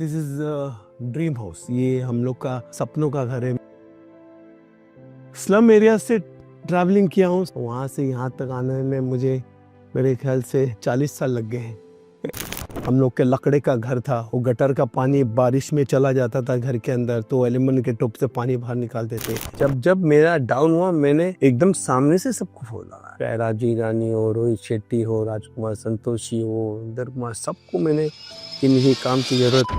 This is dream house. ये हम लोग का सपनों का घर है। स्लम एरिया से ट्रैवलिंग किया हूँ, वहाँ से यहाँ तक आने में मुझे मेरे ख्याल से 40 साल लग गए हैं। हम लोग के लकड़े का घर था, वो गटर का पानी बारिश में चला जाता था घर के अंदर, तो एलिमन के टोप से पानी बाहर निकालते थे। जब मेरा डाउन हुआ, मैंने एकदम सामने से सबको फोन लगा, चाहे राजीव रानी हो, रोहित शेट्टी हो, राजकुमार संतोषी हो, इंदर कुमार, सबको मैंने इन्हीं काम की जरूरत।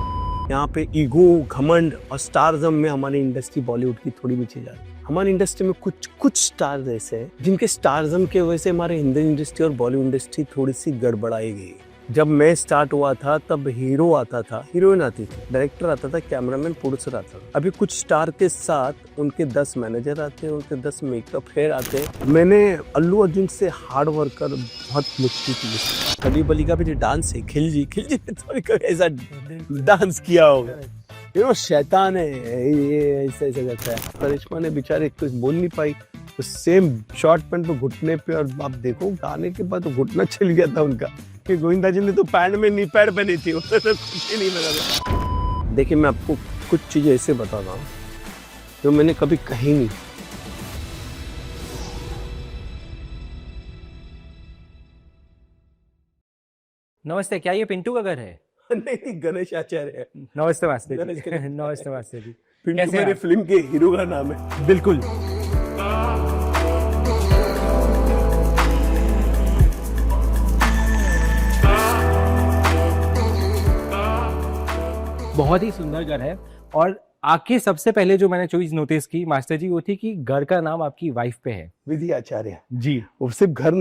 यहाँ पे ईगो, घमंड और स्टारजम में हमारी इंडस्ट्री बॉलीवुड की थोड़ी पीछे जा रही है। हमारी इंडस्ट्री में कुछ स्टार्स ऐसे हैं जिनके स्टारजम के वजह से हमारे हिंदी इंडस्ट्री और बॉलीवुड इंडस्ट्री थोड़ी सी गड़बड़ाई गई। जब मैं स्टार्ट हुआ था तब हीरो आता था, हीरोइन आती थी, डायरेक्टर आता था, कैमरामैन, प्रोड्यूसर आता था। अभी कुछ स्टार के साथ उनके 10 मैनेजर आते हैं, उनके 10 मेकअप हेयर आते हैं। मैंने अल्लू अर्जुन से हार्ड वर्कर बहुत मुश्किल की। कली बली का भी जो डांस है, खिलजी तो ऐसा डांस किया होगा, ये वो शैतान है, ये ऐसा करता है। करिश्मा ने बेचारे कुछ बोल नहीं पाई, तो सेम शॉर्ट पैंट पे घुटने पे, और आप देखो गाने के बाद तो घुटना चल गया था उनका कि गोविंदा जी ने तो पैंट में नी पैड पहनी थी, तो कुछ नहीं लगा। देखिए, मैं आपको कुछ चीजें ऐसे बताता हूँ जो मैंने कभी कही नहीं। नमस्ते, क्या ये पिंटू का घर है? नहीं, गणेश आचार्य है। नमस्ते मास्टर गणेश जी। नमस्ते मास्टर जी। पिंटू कैसे मेरे हैं आप? फिल्म के हीरो का नाम है। बिल्कुल। बहुत ही सुंदर घर है, और आके सबसे पहले जो मैंने चीज नोटिस की मास्टर जी वो थी कि घर का नाम आपकी वाइफ पे है। विधि आचार्य जी। वो सिर्फ घर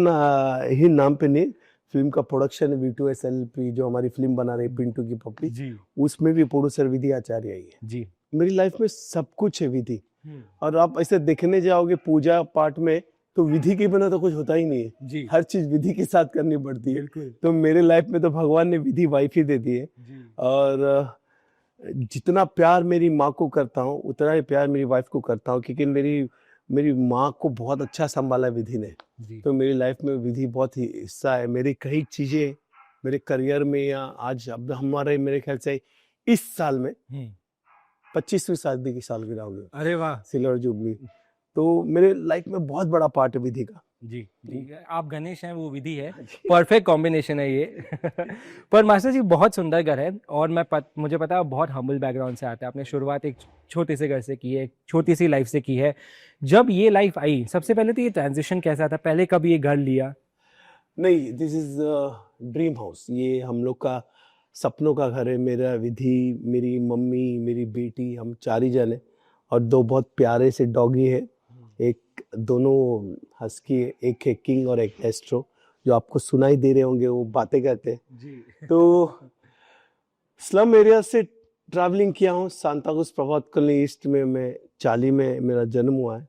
ही नाम पे नहीं, फिल्म का प्रोडक्शन V2SLP जो हमारी फिल्म बना रही पिंटू की पपली जी। उसमें भी प्रोड्यूसर विधि आचार्य ही है। जी। मेरी लाइफ में सब कुछ है विधि। और आप ऐसे देखने जाओगे पूजा पाठ में तो विधि के बिना तो कुछ होता ही नहीं है जी। हर चीज विधि के साथ करनी पड़ती है। बिल्कुल। तो मेरे लाइफ में तो भगवान ने विधि वाइफ ही दे दी है। जी। और जितना प्यार मेरी माँ को करता हूँ उतना ही प्यार मेरी वाइफ को करता हूँ, क्योंकि मेरी माँ को बहुत अच्छा संभाला विधि ने। जी। तो मेरी लाइफ में विधि बहुत ही हिस्सा है। मेरी कई चीजें मेरे करियर में, या आज अब हमारे मेरे ख्याल से इस साल में 25वीं शादी की सालगिरह होगी। अरे वाह। Silver jubilee. तो मेरे लाइफ में बहुत बड़ा पार्ट है विधि का। जी। ठीक है, आप गणेश हैं, वो विधि है। परफेक्ट कॉम्बिनेशन है ये। पर मास्टर जी बहुत सुंदर घर है, और मुझे पता है आप बहुत हम्बल बैकग्राउंड से आते हैं। आपने शुरुआत एक छोटे से घर से की है, एक छोटी सी लाइफ से की है। जब ये लाइफ आई, सबसे पहले तो ये ट्रांजिशन कैसा था? पहले कब ये घर लिया? नहीं, दिस इज ड्रीम हाउस। ये हम लोग का सपनों का घर है। मेरा विधि, मेरी मम्मी, मेरी बेटी, हम 4 ही जन हैं, और 2 बहुत प्यारे से डॉगी है। एक दोनों हस्की है, एक है किंग और एक एस्ट्रो, जो आपको सुनाई दे रहे होंगे, वो बातें करते हैं। जी। तो स्लम एरिया से ट्रैवलिंग किया हूँ। सांताक्रूज प्रभात कॉलोनी ईस्ट में मैं 40 में मेरा जन्म हुआ है।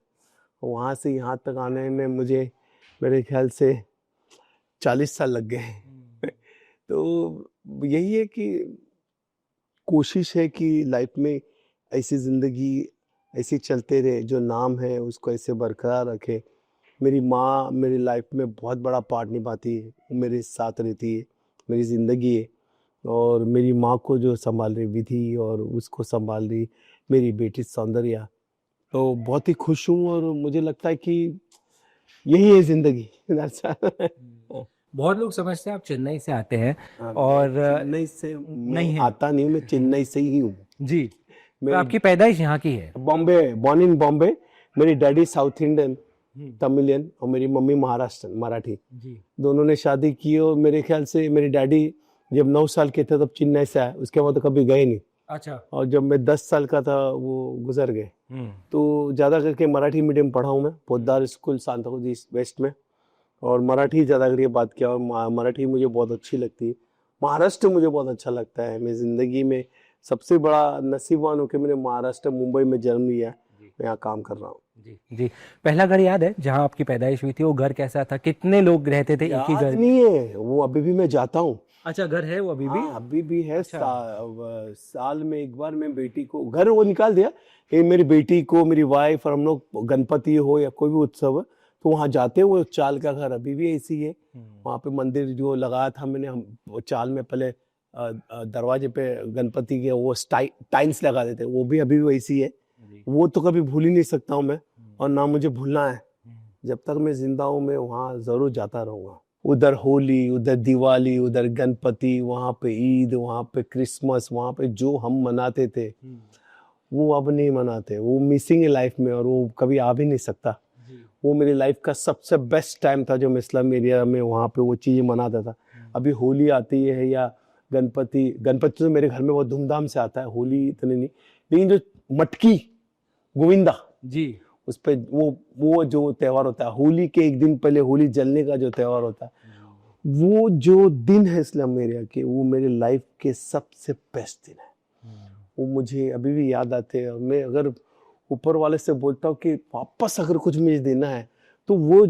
वहाँ से यहाँ तक आने में मुझे मेरे ख्याल से 40 साल लग गए हैं। तो यही है कि कोशिश है कि लाइफ में ऐसी जिंदगी ऐसी चलते रहे, जो नाम है उसको ऐसे बरकरार रखे। मेरी माँ मेरी लाइफ में बहुत बड़ा पार्ट निभाती है, वो मेरे साथ रहती है, मेरी ज़िंदगी है। और मेरी माँ को जो संभाल रही विधि, और उसको संभाल रही मेरी बेटी सौंदर्या, तो बहुत ही खुश हूँ। और मुझे लगता है कि यही है ज़िंदगी। बहुत लोग समझते हैं आप चेन्नई से आते हैं, हाँ, और चेन्नई से नहीं मैं है। आता नहीं हूँ, मैं चेन्नई से ही हूँ। जी। तो मैं आपकी पैदाइश यहाँ की है? Bombay, born in Bombay. मेरी डैडी साउथ इंडियन तमिलियन, और मेरी मम्मी महाराष्ट्र मराठी। जी। दोनों ने शादी की, और मेरे ख्याल से मेरे डैडी जब 9 साल के थे तब चेन्नई से आए, उसके बाद तो कभी गए नहीं। अच्छा। और जब मैं 10 साल का था वो गुजर गए। तो ज़्यादा करके मराठी मीडियम पढ़ा हूँ मैं, पोद्दार स्कूल सांताक्रूज वेस्ट में, और मराठी ज़्यादा करके बात किया। और मराठी मुझे बहुत अच्छी लगती है। महाराष्ट्र मुझे बहुत अच्छा लगता है। मैं ज़िंदगी में सबसे बड़ा नसीबवान हूँ कि मैंने महाराष्ट्र मुंबई में जन्म लिया है। मैं यहाँ काम कर रहा हूँ। जी। जी। पहला घर याद है जहाँ आपकी पैदाइश हुई थी? वो घर कैसा था? कितने लोग रहते थे एक ही याद घर? नहीं है, वो अभी भी मैं जाता हूँ। अच्छा, घर है वो अभी भी? हाँ, अभी भी है। अच्छा। साल में एक बार मैं बेटी को, घर वो निकाल दिया, ये मेरी बेटी को, मेरी वाइफ, और हम लोग गणपति हो या कोई भी उत्सव है तो वहाँ जाते हैं। वो चाल का घर अभी भी ऐसी है। वहाँ पे मंदिर जो लगाया था मैंने, हम वो चाल में पहले दरवाजे पे गणपति के वो टाइल्स लगा देते, वो भी अभी भी वैसी है। वो तो कभी भूल ही नहीं सकता हूँ मैं, और ना मुझे भूलना है। जब तक मैं जिंदा हूँ मैं वहाँ जरूर जाता रहूंगा। उधर होली, उधर दिवाली, उधर गणपति, वहाँ पे ईद, वहाँ पे क्रिसमस, वहाँ पे जो हम मनाते थे वो अब नहीं मनाते। वो मिसिंग है लाइफ में, और वो कभी आ भी नहीं सकता। वो मेरी लाइफ का सबसे बेस्ट टाइम था जो मैं स्लम एरिया में वहाँ पे वो चीज़ें मनाता था। अभी होली आती है या गणपति तो मेरे घर में बहुत धूमधाम से आता है, होली इतने नहीं। लेकिन जो मटकी गोविंदा जी, उस पे वो जो त्योहार होता है, होली के एक दिन पहले होली जलने का जो त्योहार होता है, वो जो दिन है स्लम एरिया के, वो मेरे लाइफ के सबसे बेस्ट दिन है। वो मुझे अभी भी याद आते हैं। और मैं अगर ऊपर वाले से बोलता हूँ कि वापस अगर कुछ मुझे देना है, तो वो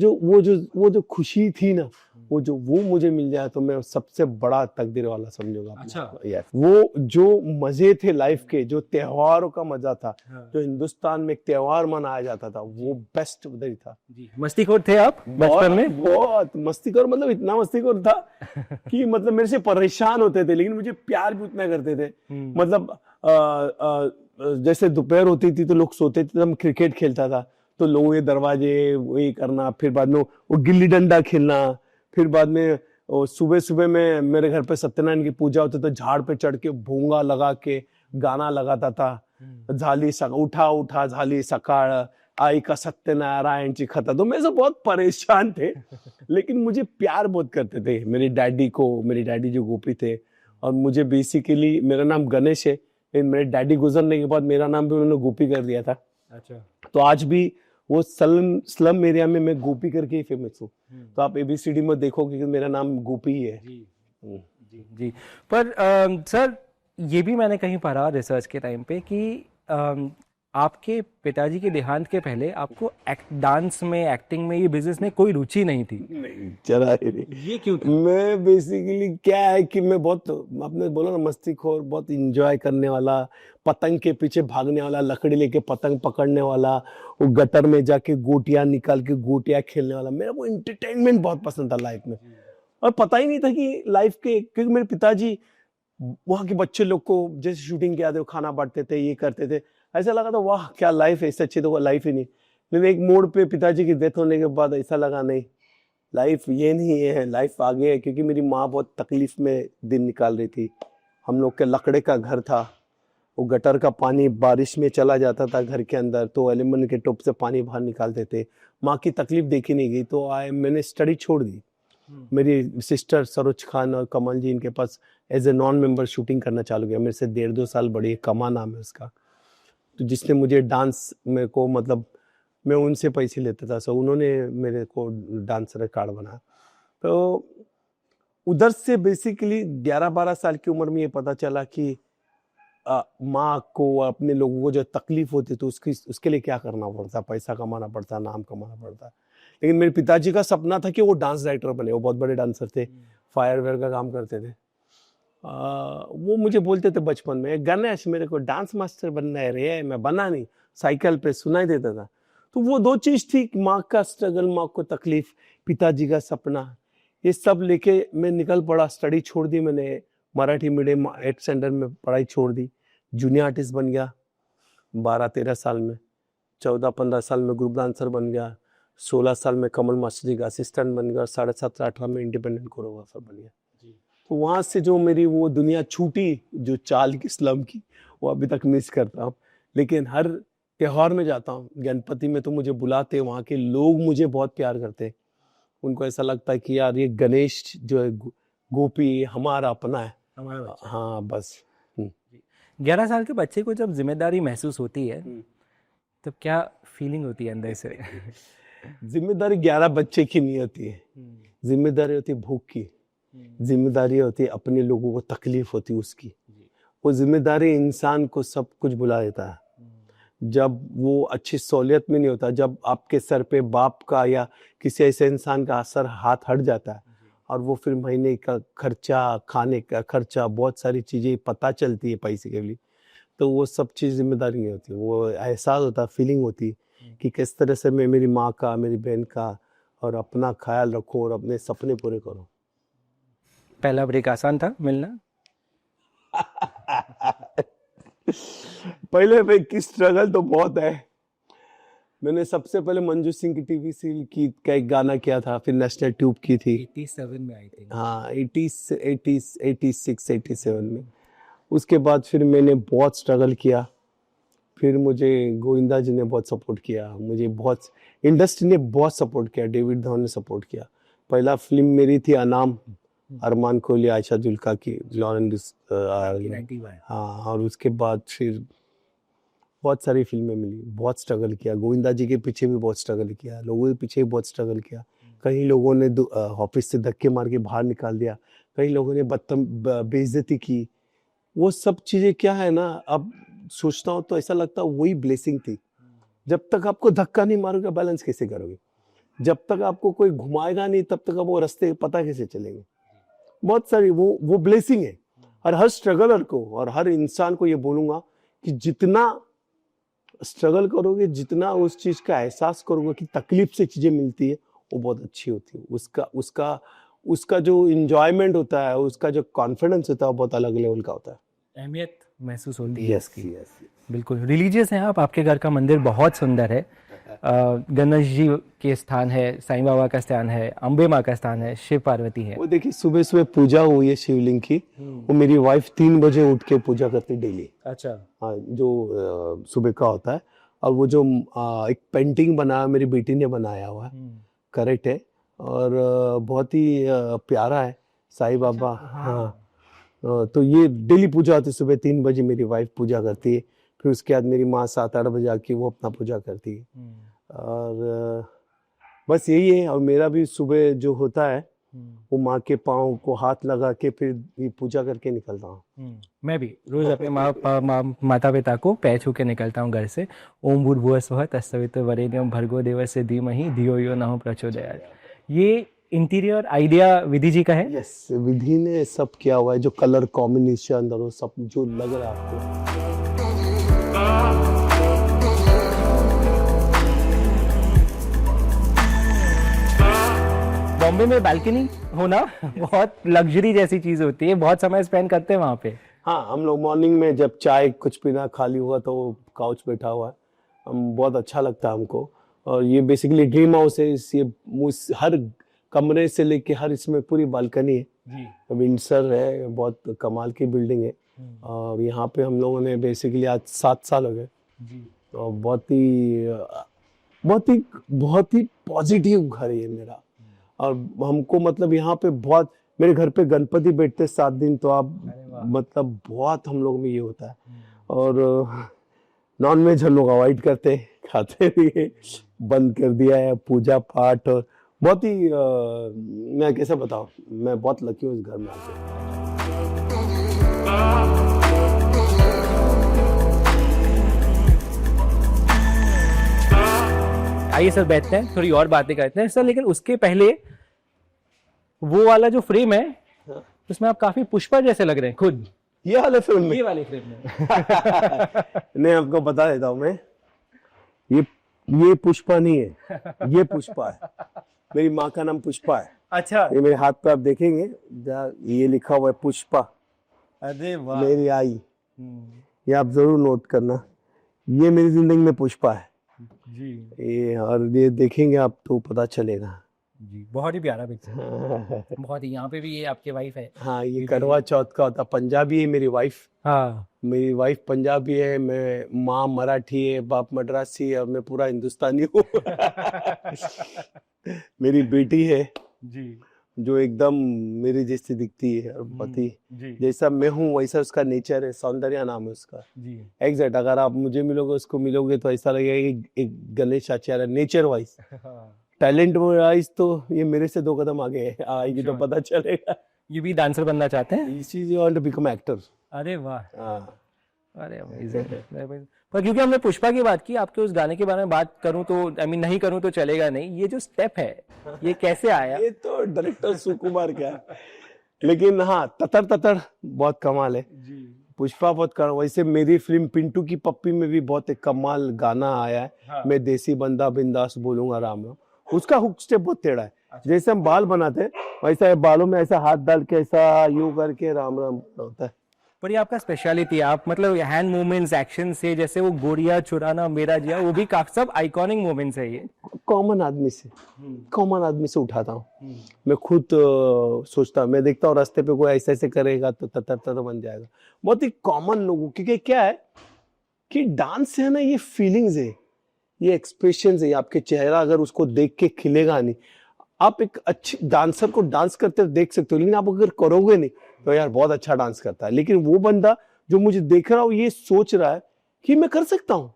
जो खुशी थी ना, वो मुझे मिल जाए तो मैं सबसे बड़ा तकदीर वाला समझूंगा। अच्छा। यस, वो जो मजे थे लाइफ के, जो त्योहारों का मजा था, जो हिंदुस्तान में एक त्योहार मनाया जाता था, वो बेस्ट उधर ही था। जी, मस्तीखोर थे आप बचपन में? बहुत मस्तीखोर, मतलब इतना मस्तीखोर था कि मतलब मेरे से परेशान होते थे, लेकिन मुझे प्यार भी उतना करते थे। मतलब जैसे दोपहर होती थी तो लोग सोते थे, तो हम क्रिकेट खेलता था, तो लोहे दरवाजे वही करना, फिर बाद में वो गिल्ली डंडा खेलना, फिर बाद में सुबह सुबह में मेरे घर पे सत्यनारायण की पूजा होती तो झाड़ पे चढ़ के भोंगा लगा के गाना लगाता था, झाली उठा उठा झाली सकाळ आई का सत्यनारायण जी खता। तो मेरे से बहुत परेशान थे लेकिन मुझे प्यार बहुत करते थे मेरे डैडी को। मेरे डैडी जो गोपी थे, और मुझे बेसिकली मेरा नाम गणेश है, लेकिन मेरे डैडी गुजरने के बाद मेरा नाम भी उन्होंने गोपी कर दिया था। अच्छा। तो आज भी वो स्लम एरिया में मैं गोपी करके ही फेमस हूँ। तो आप एबीसीडी में देखोगे कि मेरा नाम गोपी ही है। जी जी। पर सर, ये भी मैंने कहीं पढ़ा रिसर्च के टाइम पे कि आपके पिताजी के देहांत के पहले आपको डांस में, एक्टिंग में, ये बिजनेस में कोई रुचि नहीं थी। नहीं, चला ही नहीं। ये क्यों था? मैं बेसिकली क्या है कि मैं बहुत, आपने बोला ना मस्तीखोर, बहुत इंजॉय करने वाला, पतंग के पीछे भागने वाला, लकड़ी लेके पतंग पकड़ने वाला, वो गटर में जाके गोटियां निकाल के गोटियां खेलने वाला। मेरा वो एंटरटेनमेंट बहुत पसंद था लाइफ में। और पता ही नहीं था कि लाइफ के, क्योंकि मेरे पिताजी वहाँ के बच्चे लोग को जैसे शूटिंग किया थे, खाना बांटते थे, ये करते थे, ऐसा लगा था वाह क्या लाइफ है, इससे अच्छी तो कोई लाइफ ही नहीं। लेकिन एक मोड़ पे पिताजी की डेथ होने के बाद ऐसा लगा नहीं, लाइफ ये नहीं है, लाइफ आगे है। क्योंकि मेरी माँ बहुत तकलीफ में दिन निकाल रही थी। हम लोग के लकड़े का घर था, वो गटर का पानी बारिश में चला जाता था घर के अंदर, तो एल्यूमिनियम के टोप से पानी बाहर निकालते थे। माँ की तकलीफ देखी नहीं गई, तो मैंने स्टडी छोड़ दी। मेरी सिस्टर सरोज खान और कमल जी, इनके पास as a non member shooting करना चालू किया। मेरे से 1.5-2 साल बड़ी, कमा नाम है उसका, तो जिसने मुझे डांस में को, मतलब मैं उनसे पैसे लेता था, सो उन्होंने मेरे को डांसर कार्ड बना। तो उधर से बेसिकली 11-12 साल की उम्र में ये पता चला कि माँ को, अपने लोगों को जो तकलीफ होती तो उसके लिए क्या करना पड़ता, पैसा कमाना पड़ता, नाम कमाना पड़ता। लेकिन मेरे पिताजी का सपना था कि वो डांस डायरेक्टर बने। वो बहुत बड़े डांसर थे, फायरवेयर का काम करते थे। वो मुझे बोलते थे बचपन में, गणेश मेरे को डांस मास्टर बनना है रे। मैं बना नहीं, साइकिल पे सुनाई देता था। तो वो दो चीज थी, माँ का स्ट्रगल, माँ को तकलीफ, पिताजी का सपना, ये सब लेके मैं निकल पड़ा। स्टडी छोड़ दी मैंने, मराठी मीडियम 8 स्टैंडर्ड में पढ़ाई छोड़ दी। जूनियर आर्टिस्ट बन गया 12-13 साल में, 14-15 साल में ग्रुप डांसर बन गया, 16 साल में कमल मास्टर जी का असिस्टेंट बन गया, 17.5-18 में इंडिपेंडेंट कोरियोग्राफर बन गया। तो वहाँ से जो मेरी वो दुनिया छूटी, जो चाल की स्लम की, वो अभी तक मिस करता हूँ। लेकिन हर त्योहार में जाता हूँ, गणपति में तो मुझे बुलाते, वहाँ के लोग मुझे बहुत प्यार करते। उनको ऐसा लगता है कि यार ये गणेश जो है गोपी हमारा अपना है, हमारा बच्चा। हाँ बस। 11 साल के बच्चे को जब जिम्मेदारी महसूस होती है तब क्या फीलिंग होती है अंदर से? जिम्मेदारी 11 बच्चे की नहीं होती है, जिम्मेदारी होती है भूख की, जिम्मेदारी होती है अपने लोगों को तकलीफ होती है उसकी। वो जिम्मेदारी इंसान को सब कुछ भुला देता है। जब वो अच्छी सहूलियत में नहीं होता, जब आपके सर पे बाप का या किसी ऐसे इंसान का असर हाथ हट जाता है, और वो फिर महीने का खर्चा, खाने का खर्चा, बहुत सारी चीजें पता चलती है पैसे के लिए, तो वो सब चीज जिम्मेदारी नहीं होती। वो एहसास होता, फीलिंग होती कि किस तरह से मैं मेरी माँ का, मेरी बहन का और अपना ख्याल रखूं और अपने सपने पूरे करूं। पहला ब्रेक आसान था मिलना? पहले भाई की स्ट्रगल तो बहुत है। मैंने सबसे पहले मंजू सिंह की टीवी सीरियल की का एक गाना किया था, फिर नेशनल ट्यूब की थी। 87 में आई थिंक। हाँ 86 87 में। उसके बाद फिर मैंने बहुत स्ट्रगल किया। फिर मुझे गोविंदा जी ने बहुत सपोर्ट किया, मुझे बहुत इंडस्ट्री ने बहुत सपोर्ट किया, डेविड धवन ने सपोर्ट किया। पहला फिल्म मेरी थी अनाम, अरमान कोहली आयशा जुल्का की, लॉरेंस 91। हाँ, और उसके बाद फिर बहुत सारी फिल्में मिली। बहुत स्ट्रगल किया, गोविंदा जी के पीछे भी बहुत स्ट्रगल किया, लोगों के पीछे भी बहुत स्ट्रगल किया। कई लोगों ने ऑफिस से धक्के मार के बाहर निकाल दिया, कई लोगों ने बेइज्जती की। वो सब चीजें क्या है ना, अब सोचता हूँ तो ऐसा लगता है वही ब्लेसिंग थी। जब तक आपको धक्का नहीं मारोगे बैलेंस कैसे करोगे? जब तक आपको कोई घुमाएगा नहीं तब तक आप वो रास्ते पता कैसे चलेंगे? बहुत सारी वो ब्लेसिंग है। और हर स्ट्रगलर को और हर इंसान को ये बोलूंगा कि जितना स्ट्रगल करोगे, जितना उस चीज का एहसास करोगे कि तकलीफ से चीजें मिलती है, वो बहुत अच्छी होती है। उसका जो इंजॉयमेंट होता है, उसका जो कॉन्फिडेंस होता है, वो बहुत अलग लेवल का होता है। अहमियत महसूस होती है यस इसकी। यस। बिल्कुल रिलीजियस हैं आप। आपके घर का मंदिर बहुत सुंदर है। गणेश जी के स्थान है, साईं बाबा का स्थान है, अम्बे माँ का स्थान है, शिव पार्वती है। वो देखिए सुबह सुबह पूजा हुई है शिवलिंग की। वो मेरी वाइफ 3 बजे उठ के पूजा करती डेली। अच्छा। हाँ, जो सुबह का होता है। और वो जो एक पेंटिंग बनाया मेरी बेटी ने बनाया हुआ है, करेक्ट है। और बहुत ही प्यारा है साईं बाबा। हाँ, तो ये डेली पूजा होती है। सुबह 3 बजे मेरी वाइफ पूजा करती है, फिर उसके बाद मेरी माँ 7-8 बजे आके वो अपना पूजा करती है। और बस यही है। और मेरा भी सुबह जो होता है वो माँ के पाँव को हाथ लगा के फिर ये पूजा करके निकलता हूँ। मैं भी रोज अपने माता पिता को पैर छू के निकलता हूँ घर से। ओम भूर्भुवः स्वः तत्सवितुर्वरेण्यं भर्गो देवस्य धीमहि धियो यो नः प्रचोदयात्। ये इंटीरियर आइडिया विधि जी का है। यस, विधि ने सब किया हुआ है। जो कलर कॉम्बिनेशन और वो सब जो लग रहा है आपको। बॉम्बे में बालकनी होना बहुत लग्जरी जैसी चीज होती है। बहुत समय स्पेंड करते हैं वहां पे। हाँ, हम लोग मॉर्निंग में जब चाय कुछ पीना खाली हुआ तो काउच बैठा हुआ है, हम बहुत अच्छा लगता है हमको। और ये बेसिकली ड्रीम हाउस है। ये हर कमरे से लेके हर इसमें पूरी बालकनी है जी। विंडसर है, बहुत कमाल की बिल्डिंग है। और यहाँ पे हम लोगों ने बेसिकली आज 7 साल हो गए जी। और बहुत ही पॉजिटिव घर है ये मेरा। और हमको मतलब यहाँ पे बहुत, मेरे घर पे गणपति बैठते 7 दिन, तो आप मतलब बहुत हम लोग में ये होता है। और नॉन वेज हम लोग अवॉइड करते, खाते भी बंद कर दिया है। पूजा पाठ और बहुत ही मैं कैसे बताऊं, मैं बहुत लकी हूँ इस घर में आके। आइए सर बैठते हैं, थोड़ी और बातें करते हैं सर। लेकिन उसके पहले वो वाला जो फ्रेम है उसमें आप काफी पुष्पा जैसे लग रहे हैं खुद। ये वाले फ्रेम में, ये वाले फ्रेम में नहीं, आपको बता देता हूँ मैं, ये पुष्पा नहीं है, ये पुष्पा है। मेरी माँ का नाम पुष्पा है। अच्छा। ये मेरे हाथ पे आप देखेंगे, ये लिखा हुआ है पुष्पा। अरे वाह। मेरी आई, ये आप जरूर नोट करना, ये मेरी जिंदगी में पुष्पा है जी। ये और ये देखेंगे आप तो पता चलेगा जी। बहुत ही प्यारा पिक्चर बहुत ही। यहाँ पे भी ये आपके वाइफ है। हाँ, ये करवा चौथ का होता। पंजाबी है मेरी वाइफ। हाँ, मेरी वाइफ पंजाबी है, मैं माँ मराठी है, बाप मद्रासी है और मैं पूरा हिंदुस्तानी हूँ। मेरी बेटी है जी, जो एकदम मेरी जैसी दिखती है और बहुत ही जैसा मैं हूँ वैसा उसका नेचर है। सौंदर्य नाम है उसका जी। एग्जैक्ट, अगर आप मुझे मिलोगे उसको मिलोगे तो ऐसा लगेगा कि एक Ganesh Acharya nature wise. Talent wise तो ये मेरे से 2 कदम आगे आएगी तो पता चलेगा। ये भी डांसर बनना चाहते हैं? She want to become actor। अरे वाह। अरे अमेजिंग। पर क्योंकि हमने पुष्पा की बात की, आपके उस गाने के बारे में बात करूं तो नहीं करूं तो चलेगा नहीं। ये जो स्टेप है ये कैसे आया? ये तो डायरेक्टर सुकुमार का है, लेकिन हाँ ततर ततर बहुत कमाल है जी। पुष्पा बहुत कमाल। वैसे मेरी फिल्म पिंटू की पप्पी में भी बहुत एक कमाल गाना आया है। हाँ। मैं देसी बंदा बिंदास बोलूंगा राम राम, उसका हुक स्टेप बहुत टेढ़ा है। अच्छा। जैसे हम बाल बनाते हैं वैसा बालों में ऐसा हाथ डाल के ऐसा यूं करके राम राम होता है। पर ये आपका स्पेशलिटी है, आप मतलब हैंड मूवमेंट्स, एक्शन से, जैसे वो गोरिया चुराना मेरा जिया, वो भी काफी सब आइकॉनिक मोमेंट्स है ये। कॉमन आदमी से उठाता हूँ। मैं खुद सोचता हूँ, मैं देखता हूँ रास्ते पे कोई ऐसे ऐसे करेगा तो तर बन जाएगा। बहुत ही कॉमन लोगों, क्योंकि क्या है कि डांस है ना, ये फीलिंग्स है, ये एक्सप्रेशंस है। आपके चेहरा अगर उसको देख के खिलेगा नहीं, आप एक अच्छी डांसर को डांस करते देख सकते हो, लेकिन आप अगर करोगे नहीं तो यार बहुत अच्छा डांस करता है, लेकिन वो बंदा जो मुझे देख रहा हो ये सोच रहा है कि मैं कर सकता हूँ,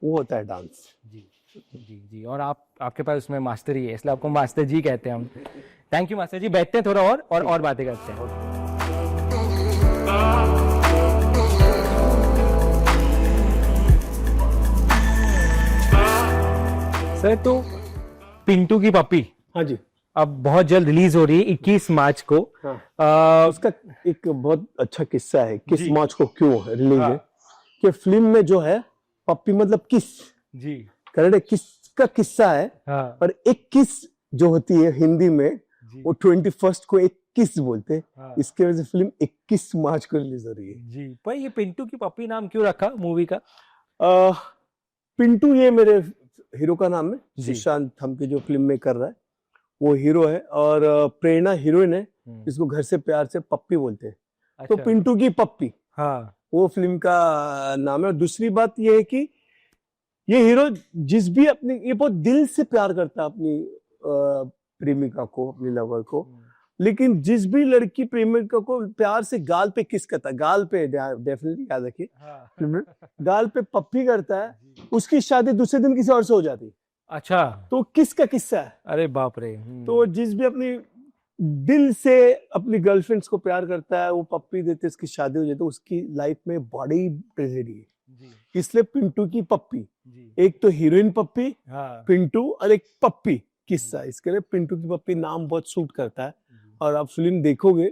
वो होता है डांस। जी जी जी, और आपके पास उसमें मास्टरी है, इसलिए आपको मास्टर जी कहते हैं हम। थैंक यू मास्टर जी, बैठते हैं थोड़ा और बातें करते हैं। सर, तो पिंटू की पप्पी हाँ जी, अब बहुत जल्द रिलीज हो रही है 21 मार्च को। हाँ। उसका एक बहुत अच्छा किस्सा है, किस मार्च को क्यों रिलीज है कि फिल्म में जो है पप्पी मतलब किस जी, करेक्ट, किस का किस्सा है। हाँ, और एक किस जो होती है हिंदी में, वो 21 को एक किस बोलते हैं। हाँ, इसके वजह से फिल्म 21 मार्च को रिलीज हो रही है। जी। पर ये पिंटू की पप्पी नाम क्यों रखा मूवी का? पिंटू ये मेरे हीरो का नाम है, सुशांत थमके जो फिल्म में कर रहा है वो हीरो है, और प्रेरणा हीरोइन है, जिसको घर से प्यार से पप्पी बोलते हैं। अच्छा। तो पिंटू की पप्पी, हाँ, वो फिल्म का नाम है। और दूसरी बात ये है कि ये हीरो जिस भी अपनी, ये बहुत दिल से प्यार करता है अपनी प्रेमिका को, अपनी लवर को, लेकिन जिस भी लड़की प्रेमिका को प्यार से गाल पे किस करता है, गाल पे डेफिनेटली याद रखिए, हाँ। गाल पे पप्पी करता है, उसकी शादी दूसरे दिन किसी और से हो जाती है। अच्छा, तो किस का किस्सा है। अरे बाप रे। तो जिस भी अपनी दिल से अपनी गर्लफ्रेंड्स को प्यार करता है, वो पप्पी देते, उसकी शादी हो जाती है, उसकी लाइफ में बड़ी ट्रेजेडी है, इसलिए पिंटू की पप्पी। एक तो हीरोइन पप्पी, हाँ, पिंटू, और एक पप्पी किस्सा, इसके लिए पिंटू की पप्पी नाम बहुत सूट करता है। और आप फिल्म देखोगे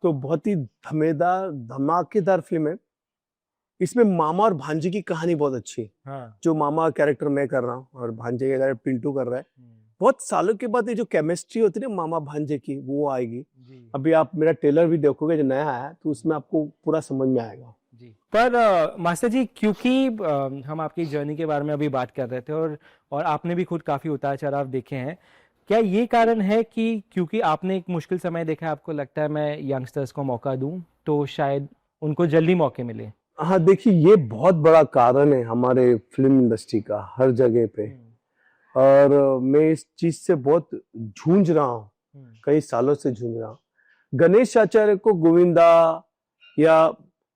तो बहुत ही धमाकेदार फिल्म है। इसमें मामा और भांजे की कहानी बहुत अच्छी है। हाँ, जो मामा कैरेक्टर मैं कर रहा हूँ और भांजे का कैरेक्टर पिंटू कर रहा है। बहुत सालों के बाद ये जो केमिस्ट्री होती है ना मामा भांजे की, वो आएगी। अभी आप मेरा ट्रेलर भी देखोगे जो नया आया, तो उसमें आपको पूरा समझ में आएगा। जी। पर मास्टर जी, क्योंकि हम आपकी जर्नी के बारे में अभी बात कर रहे थे, और आपने भी खुद काफी उतार चढ़ाव देखे हैं, क्या ये कारण है कि क्योंकि आपने एक मुश्किल समय देखा है, आपको लगता है मैं यंगस्टर्स को मौका दूं तो शायद उनको जल्दी मौके मिले? हाँ देखिए, ये बहुत बड़ा कारण है हमारे फिल्म इंडस्ट्री का, हर जगह पे। और मैं इस चीज से बहुत जूझ रहा हूँ, कई सालों से जूझ रहा हूँ। गणेश आचार्य को गोविंदा या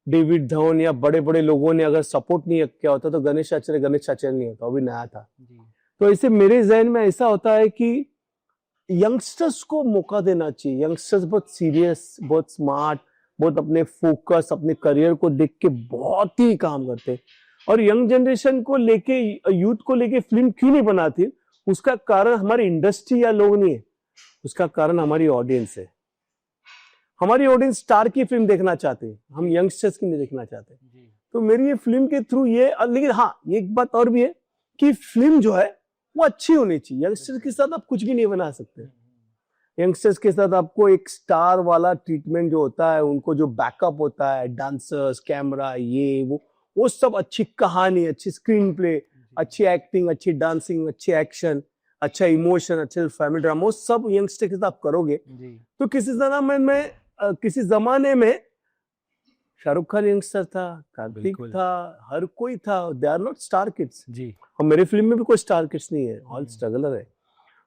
डेविड धवन या बड़े बड़े लोगों ने अगर सपोर्ट नहीं किया होता तो गणेश आचार्य नहीं होता, अभी नया था। तो ऐसे मेरे जहन में ऐसा होता है कि यंगस्टर्स को मौका देना चाहिए। यंगस्टर्स बहुत सीरियस, बहुत स्मार्ट, बहुत अपने फोकस, अपने करियर को देख के बहुत ही काम करते हैं। और यंग जनरेशन को लेके, यूथ को लेके फिल्म क्यों नहीं बनाती, उसका कारण हमारी इंडस्ट्री या लोग नहीं है, उसका कारण हमारी ऑडियंस है। हमारी ऑडियंस स्टार की फिल्म देखना चाहते हैं, हम यंगस्टर्स की नहीं देखना चाहते। तो मेरी ये फिल्म के थ्रू ये, लेकिन हाँ एक बात और भी है कि फिल्म जो है वो अच्छी होनी चाहिए। यंगस्टर्स के साथ आप कुछ भी नहीं बना सकते। यंगस्टर्स के साथ आपको एक स्टार वाला ट्रीटमेंट जो होता है, उनको जो बैकअप होता है, डांसर्स, कैमरा, ये वो सब, अच्छी कहानी, अच्छी स्क्रीन प्ले, अच्छी एक्टिंग, अच्छी डांसिंग, अच्छी एक्शन, अच्छा इमोशन, अच्छे फैमिली ड्रामा, वो सब यंगस्टर के साथ करोगे तो किसी जमाने में शाहरुख खान यंगस्टर था, कार्तिक था, हर कोई था। They are not star kids जी। और मेरे फिल्म में भी कोई स्टार किड्स नहीं है, ऑल स्ट्रगलर है।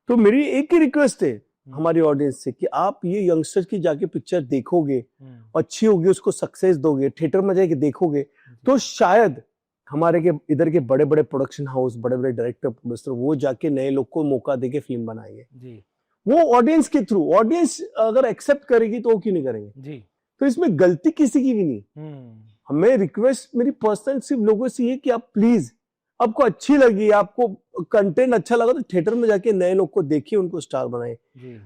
तो मेरी एक ही रिक्वेस्ट है हमारी ऑडियंस से कि आप ये यंगस्टर की जाके पिक्चर देखोगे, अच्छी होगी, उसको सक्सेस दोगे, थिएटर में जाके देखोगे, तो शायद हमारे के इधर के बड़े बड़े प्रोडक्शन हाउस, बड़े बड़े डायरेक्टर, प्रोड्यूसर, वो जाके नए लोग को मौका देके फिल्म बनाएंगे जी। वो ऑडियंस के थ्रू, ऑडियंस अगर एक्सेप्ट करेगी तो वो क्यों नहीं करेंगे जी। तो इसमें गलती किसी की भी नहीं। हमें रिक्वेस्ट मेरी पर्सनल सिर्फ लोगों से ये कि आप प्लीज, आपको अच्छी लगी, आपको कंटेंट अच्छा लगा, तो थिएटर में जाके नए लोग को देखिए, उनको स्टार बनाए।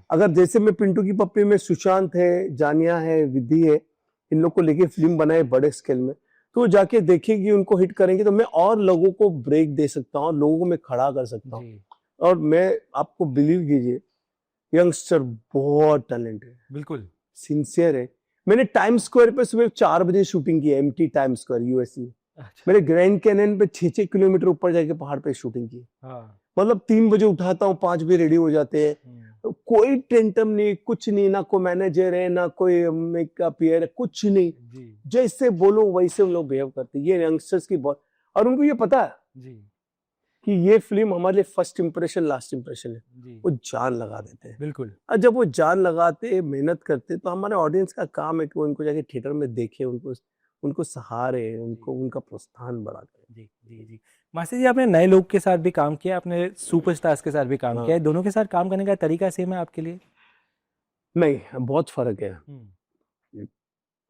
अगर जैसे मैं पिंटू की पप्पी में सुशांत है, जानिया है, विधि है, इन लोग को लेके फिल्म बनाए बड़े स्केल में, तो जाके देखेगी, उनको हिट करेंगे, तो मैं और लोगों को ब्रेक दे सकता हूँ, लोगों को मैं खड़ा कर सकता हूँ। और मैं आपको बिलीव कीजिए, यंगस्टर बहुत टैलेंट है, बिल्कुल सिंसियर है। मैंने टाइम स्क्वायर पे सुबह 4 बजे शूटिंग की, एमटी टाइम स्क्वायर यूएस में। अच्छा। मैंने ग्रैंड कैनियन पे 6-6 किलोमीटर ऊपर जाके पहाड़ पे शूटिंग की। हाँ। मतलब 3 बजे उठाता हूँ, 5 बजे रेडी हो जाते हैं। तो कोई टेंटम नहीं, कुछ नहीं, ना कोई मैनेजर है, ना कोई मेकअप है, कुछ नहीं। जी जैसे बोलो वैसे वो लोग बिहेव करते हैं। ये यंगस्टर्स की बहुत, और उनको ये पता है जी कि ये फिल्म हमारे लिए फर्स्ट इंप्रेशन लास्ट इंप्रेशन है। जी वो जान लगा देते हैं। बिल्कुल। और जब वो जान लगाते, मेहनत करते, तो हमारे ऑडियंस का काम है कि वो उनको जाके थिएटर में देखे, उनको उनको सहारे, उनको उनका प्रोत्साहन बढ़ाते हैं। जी जी जी। मास्टर जी, आपने नए लोग के साथ भी काम किया, आपने सुपरस्टार्स के साथ भी काम हाँ। किया है, दोनों के साथ काम करने का तरीका सेम है आपके लिए? नहीं, बहुत फर्क है।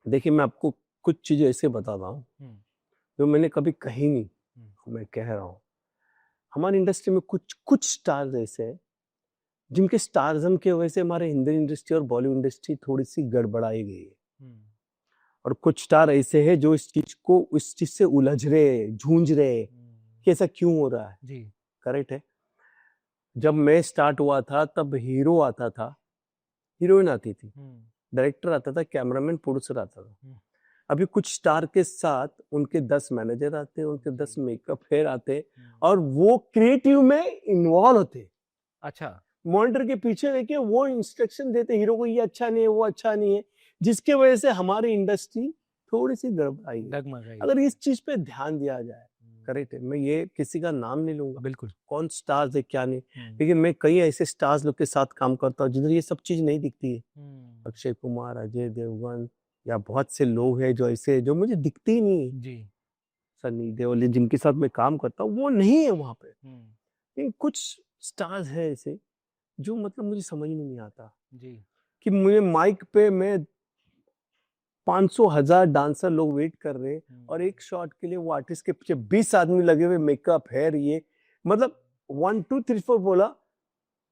देखिए, मैं आपको कुछ चीजें ऐसे बताता हूँ जो मैंने कभी कही नहीं, मैं कह रहा हूँ। हमारी इंडस्ट्री में कुछ कुछ स्टार्स ऐसे हैं जिनके स्टारजम की वजह से हमारे हिंदी इंडस्ट्री और बॉलीवुड इंडस्ट्री थोड़ी सी गड़बड़ाई गई है। और कुछ स्टार ऐसे हैं जो इस चीज से उलझ रहे, झूंझ रहे कि ऐसा क्यों हो रहा है। जी करेक्ट है। जब मैं स्टार्ट हुआ था तब हीरो आता था, हीरोइन आती थी, डायरेक्टर आता था, कैमरामैन, प्रोड्यूसर आता था। अभी कुछ स्टार के साथ उनके 10 मैनेजर आते, उनके 10 मेकअप हेयर आते, और वो क्रिएटिव में इन्वॉल्व होते। अच्छा। मॉनिटर के पीछे देखिए वो इंस्ट्रक्शन देते हीरो को, ये अच्छा नहीं है, वो अच्छा नहीं है, जिसके वजह से हमारी इंडस्ट्री थोड़ी सी गड़बड़ाई है। डगमगाई। अगर इस चीज पे ध्यान दिया जाए, करेक्ट है, मैं ये किसी का नाम नहीं लूंगा, बिल्कुल। कौन स्टार्स है क्या नहीं, लेकिन मैं कई ऐसे स्टार्स लोग के साथ काम करता हूँ जिधर ये सब चीज नहीं दिखती है। अक्षय कुमार, अजय देवगन, या बहुत से लोग हैं जो ऐसे, जो मुझे दिखते ही नहीं है। जी सनी देओल, जिनके साथ मैं काम करता हूँ, वो नहीं है वहां पे। लेकिन कुछ स्टार्स है ऐसे जो मतलब मुझे समझ में नहीं आता जी कि मुझे माइक पे मैं 500,000 डांसर लोग वेट कर रहे हैं और एक शॉट के लिए वो आर्टिस्ट के पीछे 20 आदमी लगे हुए, मेकअप, हेयर, ये मतलब 1 2 3 4 बोला,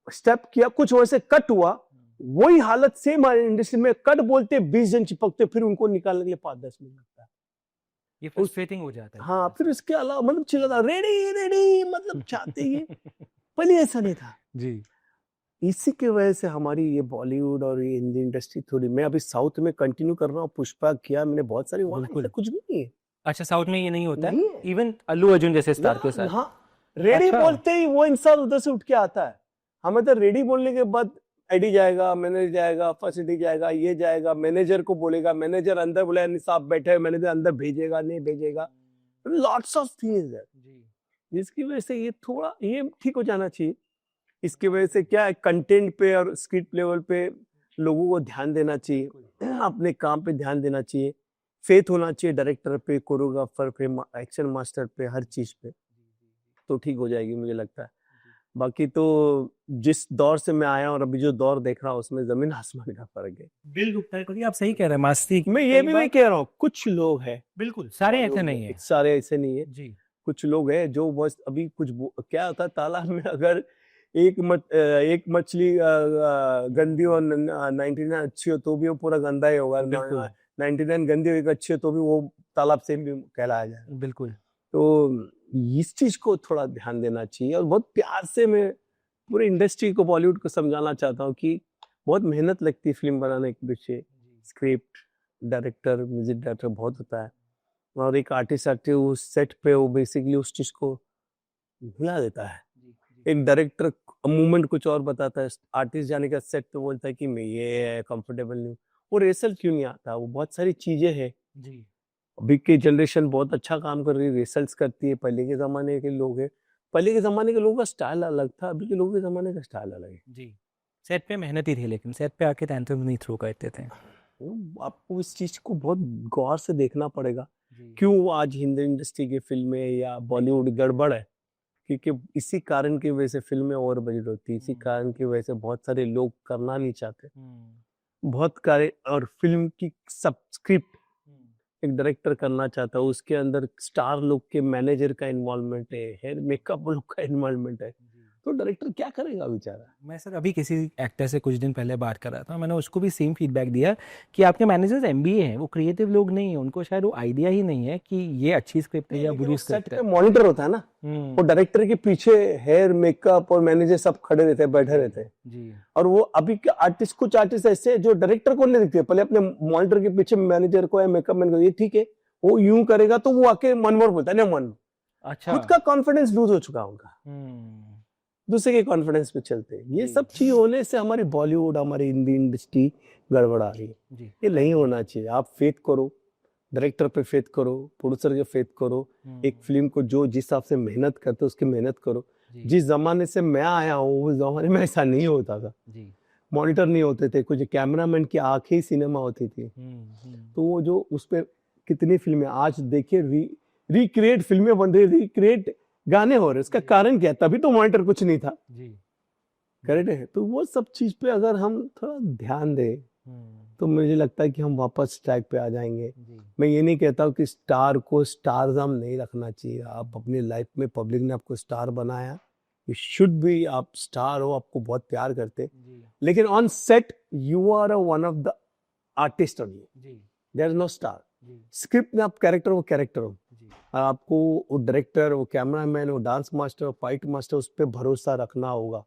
स्टेप किया, कुछ वैसे कट हुआ, वही हालत सेम हमारे इंडस्ट्री में, कट बोलते 20 जन चिपकते, फिर उनको निकालने के लिए 5-10 मिनट लगता है। ये फ्रस्ट्रेटिंग हो जाता है। हाँ, फिर उसके अलावा मतलब चिल्लाता रेडी रेडी, मतलब चाहते ही पहले ऐसा नहीं था। जी इसी की वजह से हमारी ये बॉलीवुड और ये हिंदी इंडस्ट्री थोड़ी, मैं अभी साउथ में कंटिन्यू कर रहा हूँ, पुष्पा किया मैंने बहुत सारी, वहाँ बिल्कुल। ऐसा कुछ भी नहीं है। अच्छा, साउथ में ये नहीं होता नहीं है, है। इवन अल्लू अर्जुन जैसे स्टार के साथ? हाँ, रेडी अच्छा। बोलते ही वो इंसान उधर से उठ के आता है। हमें तो रेडी बोलने के बाद एडी जाएगा, मैनेजर जाएगा, फर्स्ट एडी जाएगा, ये जाएगा, मैनेजर को बोलेगा, मैनेजर अंदर बोलेगा नहीं साहब बैठे, मैनेजर अंदर भेजेगा नहीं भेजेगा, लॉट्स ऑफ थिंग्स है, जिसकी वजह से ये थोड़ा ये ठीक हो जाना चाहिए। इसकी वजह से क्या है, कंटेंट पे और स्क्रिप्ट लेवल पे लोगों को ध्यान देना चाहिए, अपने काम पे ध्यान देना चाहिए, फेथ होना चाहिए डायरेक्टर पे, कोरियोग्राफर पे, एक्शन मास्टर पे, हर चीज पे, तो ठीक हो जाएगी मुझे लगता है। बाकी तो जिस दौर से मैं आया और अभी जो दौर देख रहा हूँ उसमें जमीन आसमान का फर्क है। दिल दुखता है कभी। आप सही कह रहे हैं मास्ती। मैं ये भी मैं कह रहा हूँ, कुछ लोग हैं, बिल्कुल सारे ऐसे नहीं है। सारे ऐसे नहीं है। जी कुछ लोग हैं जो बस अभी कुछ क्या होता है, तालाब में अगर एक मछली गंदी और 99 अच्छी हो तो भी वो पूरा गंदा ही होगा, 99 गंदी हो एक अच्छी हो तो भी वो तालाब से भी कहलाया जाएगा। बिल्कुल। तो इस चीज को थोड़ा ध्यान देना चाहिए, और बहुत प्यार से मैं पूरी इंडस्ट्री को, बॉलीवुड को समझाना चाहता हूँ कि बहुत मेहनत लगती है फिल्म बनाने के पीछे, स्क्रिप्ट, डायरेक्टर, म्यूजिक डायरेक्टर बहुत होता है, और एक आर्टिस्ट आते हैं उस सेट पे वो बेसिकली उस चीज को भुला देता है। एक डायरेक्टर मूवमेंट कुछ और बताता है, आर्टिस्ट जाने का सेट पे बोलता है कि मैं ये कंफर्टेबल नहीं हूँ, वो रिहर्सल क्यों नहीं आता, वो बहुत सारी चीजें हैं। जी अभी की जनरेशन बहुत अच्छा काम कर रही है, रिहर्सल्स करती है, पहले के जमाने के लोग हैं, पहले के जमाने के लोगों का स्टाइल अलग था, अभी के लोगों के जमाने का स्टाइल अलग है। जी। सेट पे मेहनती थी, लेकिन सेट पे आके एंथम नहीं थ्रो करते थे। आपको इस चीज को बहुत गौर से देखना पड़ेगा, जी क्यों आज हिंदी इंडस्ट्री की फिल्में या बॉलीवुड गड़बड़ है, क्योंकि इसी कारण की वजह से फिल्में ओवर बजट होती है, इसी कारण की वजह से बहुत सारे लोग करना नहीं चाहते, बहुत कार्य, और फिल्म की सब स्क्रिप्ट एक डायरेक्टर करना चाहता है, उसके अंदर स्टार लोग के मैनेजर का इन्वॉल्वमेंट है, हेयर मेकअप लोग का इन्वॉल्वमेंट है, तो डायरेक्टर क्या करेगा बेचारा। मैं सर अभी किसी एक्टर से कुछ दिन पहले बात कर रहा था, मैंने उसको भी सेम फीडबैक दिया कि आपके मैनेजर्स एमबीए हैं, वो क्रिएटिव लोग नहीं हैं, उनको शायद वो आइडिया ही नहीं है कि ये अच्छी स्क्रिप्ट है या बुरी सेट स्क्रिप्ट पे है। मॉनिटर होता है ना, वो डायरेक्टर के पीछे हेयर मेकअप और मैनेजर सब खड़े रहते हैं, बैठे रहते हैं। जी और वो अभी के आर्टिस्ट, कुछ आर्टिस्ट ऐसे हैं जो डायरेक्टर को नहीं दिखते, पहले अपने मॉनिटर के पीछे मैनेजर को या मेकअप मैन को, ये ठीक है वो यूं करेगा तो वो आके मनमोर बोलता है ना मन। अच्छा। खुद का कॉन्फिडेंस लूज हो चुका है उनका, हम्म दूसरे के कॉन्फिडेंस पे चलते हैं। ये सब चीज होने से हमारी बॉलीवुड, हमारी हिंदी इंडस्ट्री गड़बड़ा रही है। जी ये नहीं होना चाहिए। आप फेथ करो, डायरेक्टर पे फेथ करो, प्रोड्यूसर पे फेथ करो, एक फिल्म को जो जिस हिसाब से मेहनत करते हो उसकी मेहनत करो। जी जिस जमाने से मैं आया हूँ उस जमाने में ऐसा नहीं होता था, जी मॉनिटर नहीं होते थे, कुछ कैमरामैन की आंखें ही सिनेमा होती थी। तो वो जो उस पे कितनी फिल्में आज देखिए, रिक्रिएट फिल्में बन रही, रिक्रिएट गाने हो रहे, उसका कारण क्या है? तभी तो मॉनिटर कुछ नहीं था। जी करेक्ट है। तो वो सब चीज पे अगर हम थोड़ा ध्यान दें तो मुझे लगता है कि हम वापस ट्रैक पे आ जाएंगे। मैं ये नहीं कहता हूँ कि स्टार को स्टारडम नहीं रखना चाहिए। आप अपनी लाइफ में, पब्लिक ने आपको स्टार बनाया, यू शुड बी, आप स्टार हो, आपको बहुत प्यार करते, लेकिन on set you are one of the artist only, there is no star. Script में आप कैरेक्टर हो, कैरेक्टर हो। आपको वो डायरेक्टर, वो कैमरामैन, वो डांस मास्टर, फाइट मास्टर, उस पर भरोसा रखना होगा।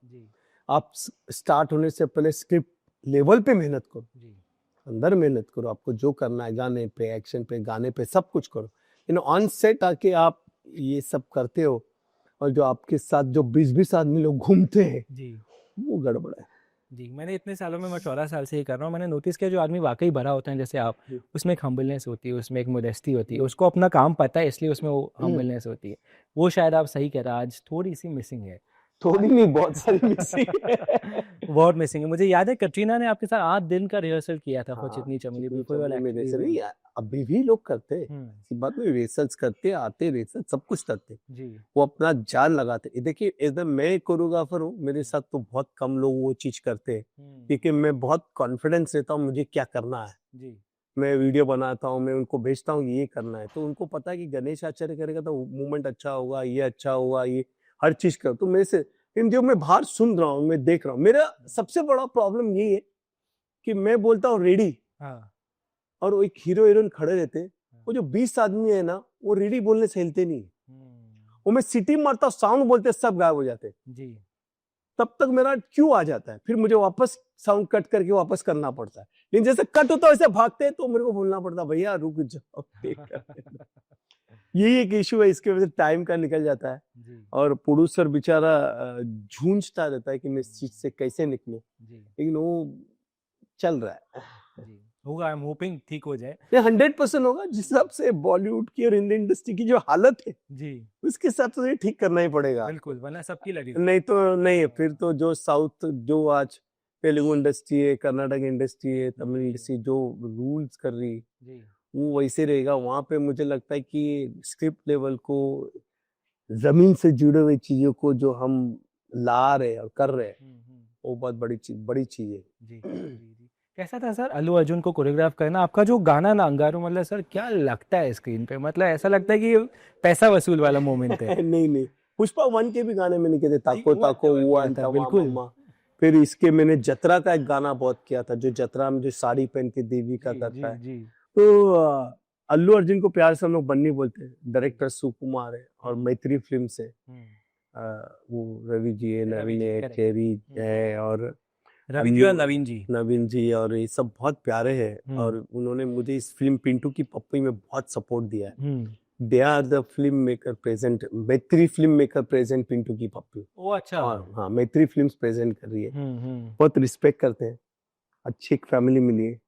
आप स्टार्ट होने से पहले स्क्रिप्ट लेवल पे मेहनत करो, अंदर मेहनत करो, आपको जो करना है गाने पे, एक्शन पे, गाने पे, सब कुछ करो। ऑन सेट आके आप ये सब करते हो और जो आपके साथ जो 20-20 आदमी लोग घूमते हैं जी वो गड़बड़ है। जी। मैंने इतने सालों में, मैं 14 साल से ही कर रहा हूँ, मैंने नोटिस किया जो आदमी वाकई भरा होता है जैसे आप, उसमें एक हम्बलनेस होती है, उसमें एक मोडेस्टी होती है, उसको अपना काम पता है इसलिए उसमें वो हम्बलनेस होती है। वो शायद आप सही कह रहे हैं, आज थोड़ी सी मिसिंग है। थोड़ी नहीं, बहुत सारी मिसिंग है। बहुत मिसिंग है। मुझे याद है कटरीना ने आपके साथ 8 दिन का रिहर्सल किया था फॉर हाँ, चिकनी चमेली चिकनी बिफोर यू चमेली में एक्चुअली रेसल वेंट। नहीं, अभी भी लोग करते हैं, ऐसी बात नहीं, रेसल्स करते आते, रेसल सब कुछ करते, जी वो अपना जान लगाते। देखिए एकदम, मैं कोरियोग्राफर हूँ, मेरे साथ तो बहुत कम लोग वो चीज करते हैं, क्योंकि मैं बहुत कॉन्फिडेंस रहता हूँ मुझे क्या करना है। जी मैं वीडियो बनाता हूँ, मैं उनको भेजता हूँ ये करना है, तो उनको पता है कि गणेश आचार्य करेगा तो मूवमेंट अच्छा होगा, ये अच्छा होगा, ये हर चीज कर। तो मेरे से इन जो मैं बाहर सुन रहा हूँ, मैं देख रहा हूँ, मेरा सबसे बड़ा प्रॉब्लम यही है कि मैं बोलता हूँ रेडी, हाँ और वो एक हीरो हीरोइन खड़े रहते, वो जो 20 आदमी है ना, वो रेडी बोलने से हिलते नहीं। वो मैं सिटी मारता हूँ, साउंड बोलते सब गायब हो जाते, जी तब तक मेरा क्यों आ जाता है, फिर मुझे वापस साउंड कट करके वापस करना पड़ता है। लेकिन जैसे कट होता है वैसे भागते हैं, तो मेरे को बोलना पड़ता है भैया रुक जाओ। यही एक इशू है, इसके वजह से टाइम का निकल जाता है, जी और प्रोड्यूसर बेचारा झूंझता रहता है कि मैं इस चीज से कैसे निकलूं, जी लेकिन वो चल रहा है। जी होगा, आई एम होपिंग ठीक हो जाए। ये 100% होगा। जिस हिसाब से बॉलीवुड की और हिंदी इंडस्ट्री की जो हालत है, जी उसके हिसाब से ये ठीक करना ही पड़ेगा आपको। बिल्कुल, वरना सबकी लड़ी। नहीं तो नहीं है, फिर तो जो साउथ, जो आज तेलुगु इंडस्ट्री है, कर्नाटक इंडस्ट्री है, तमिल इंडस्ट्री जो रूल्स कर रही, जी वो वैसे रहेगा। वहां पे मुझे लगता है कि स्क्रिप्ट लेवल को, जमीन से जुड़े हुए चीजों को जो हम ला रहे हैं और कर रहे हैं, वो बहुत बड़ी चीज है। जी जी। कैसा था सर अल्लू अर्जुन को कोरियोग्राफ करना? आपका जो गाना ना अंगारू, मतलब सर क्या लगता है स्क्रीन पे, मतलब ऐसा लगता है कि पैसा वसूल वाला मोमेंट है। नहीं नहीं, पुष्पा 1 के भी गाने मैंने किए थे, ताको ताको हुआ था था बिल्कुल। मामा। फिर इसके मैंने जतरा का एक गाना बहुत किया था, जो जतरा में जो साड़ी पहन के देवी का जी करता जी है। जी तो अल्लू अर्जुन को प्यार से हम लोग बन्नी बोलते हैं। डायरेक्टर सुकुमार है और मैत्री फिल्म से वो रवि जी है, रवि नवीन जी, है, करेक्ट। चेरी है, और रवि जी और नवीन जी। नवीन जी, और ये सब बहुत प्यारे हैं। और उन्होंने मुझे इस फिल्म पिंटू की पप्पी में बहुत सपोर्ट दिया है। They are the film maker present, Maitri film maker present Pintu Ki Pappi. ओ अच्छा। और हाँ, मैत्री फिल्म्स प्रेजेंट कर रही है। बहुत रिस्पेक्ट करते हैं, अच्छी एक फैमिली मिली है।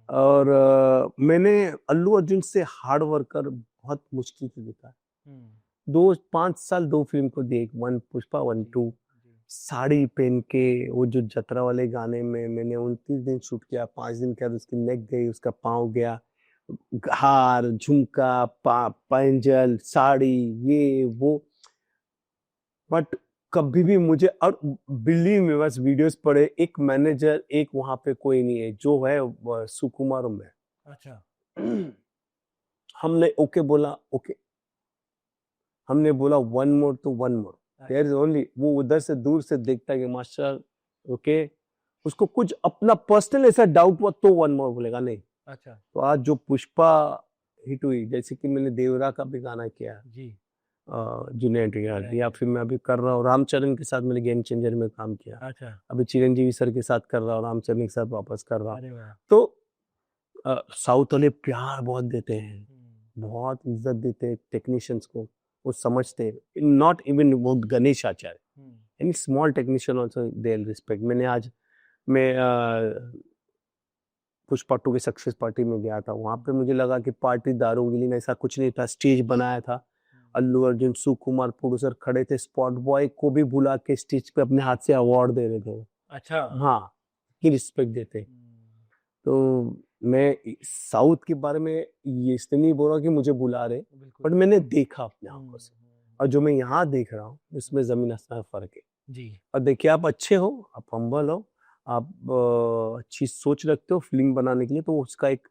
और मैंने अल्लू अर्जुन से हार्ड वर्कर बहुत मुश्किल से देखा है। 5 साल 2 फिल्म को दिए, 1 पुष्पा 1 2, साड़ी पहन के वो जो जतरा वाले गाने में मैंने 29 दिन शूट किया। 5 दिन के बाद उसकी नेक गई, उसका पाँव गया, हार, झुमका, पैंजल, साड़ी, ये वो। बट कभी भी मुझे, और बिलीव में, बस वीडियोस पड़े, एक मैनेजर, एक वहां पे कोई नहीं है, जो है सुकुमार में। अच्छा। हमने ओके बोला, ओके, हमने बोला 1 मोर तो 1 मोर, देयर इज ओनली, वो उधर से दूर से देखता है कि मास्टर ओके, उसको कुछ अपना पर्सनल ऐसा डाउट हुआ तो वन मोर बोलेगा नहीं। अच्छा तो आज जो पुष्पा हिट हुई, जैसे कि मैंने देवरा का भी गाना किया जी। जूनियर एनटीआर, या फिर मैं अभी कर रहा हूँ रामचरण के साथ, मैंने गेम चेंजर में काम किया, अच्छा अभी चिरंजीवी सर के साथ कर रहा हूँ, रामचरण के साथ वापस कर रहा हूँ। अरे वाह। तो साउथ वाले प्यार बहुत देते हैं, हम्म, बहुत इज्जत देते हैं टेक्नीशियंस को, वो समझते हैं, नॉट इवन वो Ganesh Acharya, hmm, any small technician also they respect. मैंने आज मैं पुष्पा 2 की सक्सेस पार्टी में गया था, वहाँ पे मुझे लगा कि पार्टी दारू गिलीन ऐसा कुछ नहीं था, स्टेज बनाया था, अल्लू अर्जुन सुकुमार प्रोड्यूसर खड़े थे, स्पॉट बॉय को भी बुला के स्टेज पे अपने हाथ से अवार्ड दे रहे थे वो। अच्छा हाँ, की रिस्पेक्ट देते। तो मैं साउथ के बारे में ये इसलिए नहीं बोल रहा कि मुझे बुला रहे, बिल्कुल। बट मैंने देखा अपने आंखों से, हम्म, और जो मैं यहाँ देख रहा हूँ इसमें जमीन आसमान का फर्क है। जी और देखिए, आप अच्छे हो, आप हम्बल हो, आप अच्छी सोच रखते हो फिल्म बनाने के लिए, तो उसका एक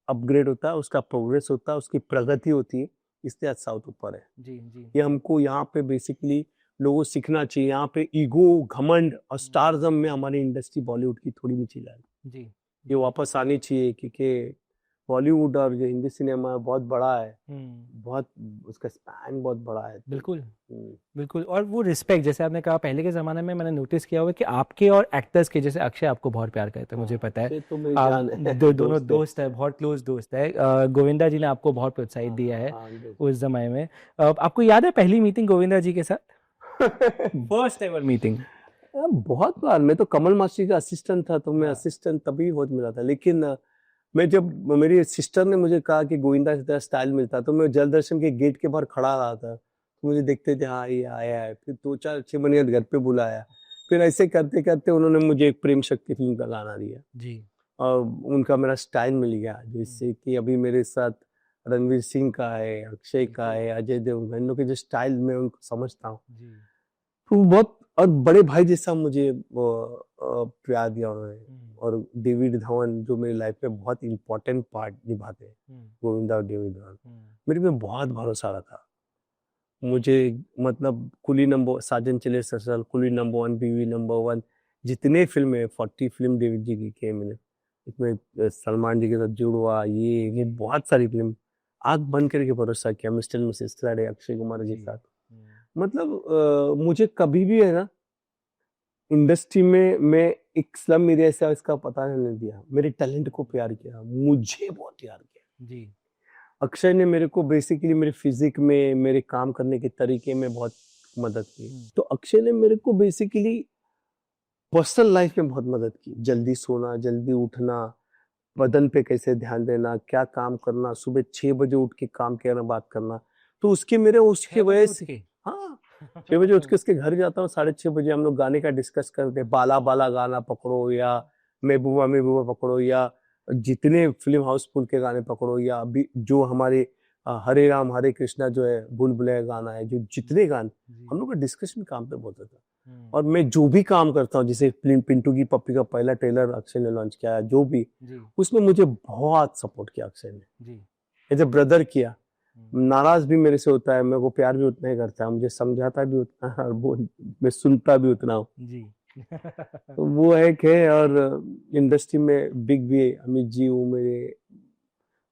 अपग्रेड होता है, उसका प्रोग्रेस होता है, उसकी प्रगति होती है, इसलिए आज साउथ ऊपर है। जी जी ये हमको यहाँ पे बेसिकली लोगों को सीखना चाहिए। यहाँ पे ईगो, घमंड और स्टारजम में हमारी इंडस्ट्री बॉलीवुड की थोड़ी भी चीज है, जी ये वापस आनी चाहिए, क्योंकि बॉलीवुड और जो हिंदी सिनेमा है बहुत बड़ा है, बहुत, उसका स्पैन बहुत बड़ा है। तो बिल्कुल हम्म, बिल्कुल। और वो रिस्पेक्ट, जैसे आपने कहा, पहले के ज़माने में मैंने नोटिस किया हुआ कि आपके और एक्टर्स के, जैसे अक्षय आपको बहुत प्यार करते हैं, मुझे पता है। अक्षय तो मेरी आप जान है, दोनों दोस्त है। दोस्त है, बहुत क्लोज दोस्त है। गोविंदा जी ने आपको बहुत प्रोत्साहित दिया है हाँ, दोस्त। उस समय में। आपको याद है पहली मीटिंग गोविंदा जी के साथ? First ever meeting. बहुत बार, मैं तो कमल मास्टर का असिस्टेंट था, तो मैं हाँ। असिस्टेंट तभी बहुत मिला था, लेकिन मैं जब, मेरी सिस्टर ने मुझे कहा कि गोविंदा से तेरा स्टाइल मिलता, तो मैं जल दर्शन के गेट के बाहर खड़ा रहा था, तो मुझे देखते थे हाँ ये आया है, फिर 2-4-6 महीने बाद घर पे बुलाया, फिर ऐसे करते करते उन्होंने मुझे एक प्रेम शक्ति फिल्म का गाना दिया, जी और उनका मेरा स्टाइल मिल गया, जिससे कि अभी मेरे साथ रणवीर सिंह का है, अक्षय का है, अजय देवगन, इन लोग के जो स्टाइल मैं उनको समझता हूँ, जी तो वो बहुत, और बड़े भाई जैसा मुझे वो प्यार दिया उन्होंने। और डेविड धवन जो मेरी लाइफ में बहुत इंपॉर्टेंट पार्ट निभाते हैं, गोविंदा और डेविड धवन, मेरे पे बहुत भरोसा रखा मुझे, मतलब कुली नंबर, साजन चले ससुराल, कुली नंबर 1, बीवी नंबर 1, जितने फिल्म 40 फिल्म डेविड जी की की है मैंने, इसमें सलमान जी के साथ जुड़वा, ये बहुत सारी फिल्म, आंख बंद करके भरोसा किया, मिस्टर मिसेस क्लारे अक्षय कुमार के साथ। मतलब मुझे कभी भी है ना इंडस्ट्री में, मैं एक स्लम एरिया से इसका पता नहीं दिया, मेरे टैलेंट को प्यार किया, मुझे बहुत प्यार किया। जी अक्षय ने मेरे को बेसिकली मेरे फिजिक में, मेरे काम करने के तरीके में बहुत मदद की, तो अक्षय ने मेरे को बेसिकली पर्सनल लाइफ में बहुत मदद की, जल्दी सोना, जल्दी उठना, बदन पे कैसे ध्यान देना, क्या काम करना, सुबह 6 बजे उठ के काम करना, बात करना, तो उसके मेरे उसके 6 बजे वजह उठ से, के? हाँ 6 बजे उठ के उसके घर जाता हूँ, 6:30 बजे हम लोग गाने का डिस्कस करते, बाला बाला गाना पकड़ो, या महबूबा पकड़ो, या जितने फिल्म हाउसफुल के गाने पकड़ो, या अभी जो हमारे हरे राम हरे कृष्णा जो है, भूल भुलैया गाना है, जो जितने गाने, हम लोग का डिस्कशन काम पे बहुत होता है। और मैं जो भी काम करता हूँ, जैसे पिंटू की पप्पी का पहला ट्रेलर अक्षय ने लॉन्च किया है, जो भी, उसमें मुझे बहुत सपोर्ट किया अक्षय ने, एज ए ब्रदर किया, नाराज भी मेरे से होता है, मेरे को प्यार भी उतना ही करता है, मुझे समझाता भी उतना है, और वो मैं सुनता भी उतना हूँ। जी तो वो एक है, और इंडस्ट्री में बिग भी है, अमित जी वो मेरे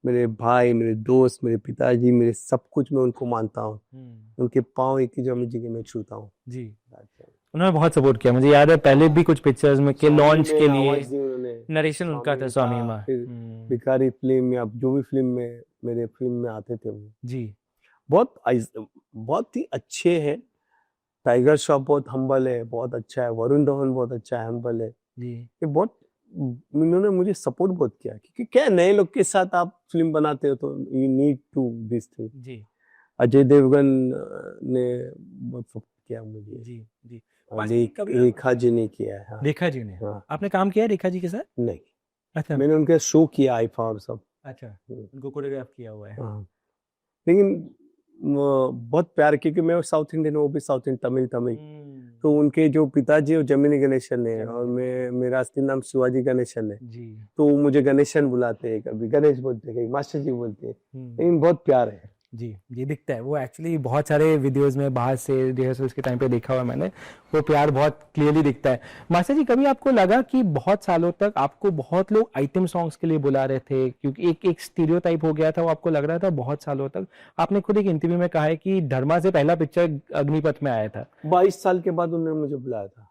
मेरे भाई, मेरे दोस्त, मेरे पिताजी, मेरे सब कुछ, मैं उनको मानता हूँ, उनके पाँव एक ही जो अमित जी के मैं छूता हूँ। जी उन्होंने बहुत सपोर्ट किया, मुझे याद है पहले भी कुछ पिक्चर्स में के लॉन्च के लिए नरेशन उनका था, स्वामी माँ। फिर भिखारी फिल्म, या जो भी फिल्म में मेरे फिल्म में आते थे वो, जी बहुत ही अच्छे हैं। टाइगर श्रॉफ बहुत हम्बल है, बहुत अच्छा है, वरुण धवन बहुत अच्छा है, हम्बल है, जी ये बहुत, इन्होंने मुझे सपोर्ट बहुत किया, क्योंकि क्या नए लोग के साथ आप फिल्म बनाते हो तो you need to this thing. जी अजय देवगन ने बहुत सपोर्ट किया मुझे, जी जी रेखा जी ने किया है, हाँ, रेखा जी ने, हाँ, आपने काम किया है रेखा जी के साथ? नहीं, अच्छा मैंने उनके शो किया आईफा और सब, अच्छा, उनको कोरियोग्राफ किया हुआ है। हाँ, लेकिन वो बहुत प्यार, क्योंकि मैं साउथ इंडियन हूँ, वो भी साउथ इंडियन, तमिल, तो उनके जो पिताजी वो जमिनी गणेशन है, और मैं, मेरा असली नाम शिवाजी गणेशन है, जी तो वो मुझे गणेशन बुलाते हैं, कभी गणेश बोलते हैं, कभी मास्टर जी बोलते हैं, लेकिन बहुत प्यार है। जी, ये दिखता है। वो एक्चुअली बहुत सारे वीडियोस में बाहर से रिहर्सल्स के टाइम पे देखा हुआ है मैंने, वो प्यार बहुत क्लियरली दिखता है। मास्टर जी, कभी आपको लगा कि बहुत सालों तक आपको बहुत लोग आइटम सॉन्ग्स के लिए बुला रहे थे, क्योंकि एक एक स्टीरियोटाइप हो गया था, वो आपको लग रहा था बहुत सालों तक? आपने खुद एक इंटरव्यू में कहा है कि धर्मा से पहला पिक्चर अग्निपथ में आया था। 22 साल के बाद उन्होंने मुझे बुलाया था।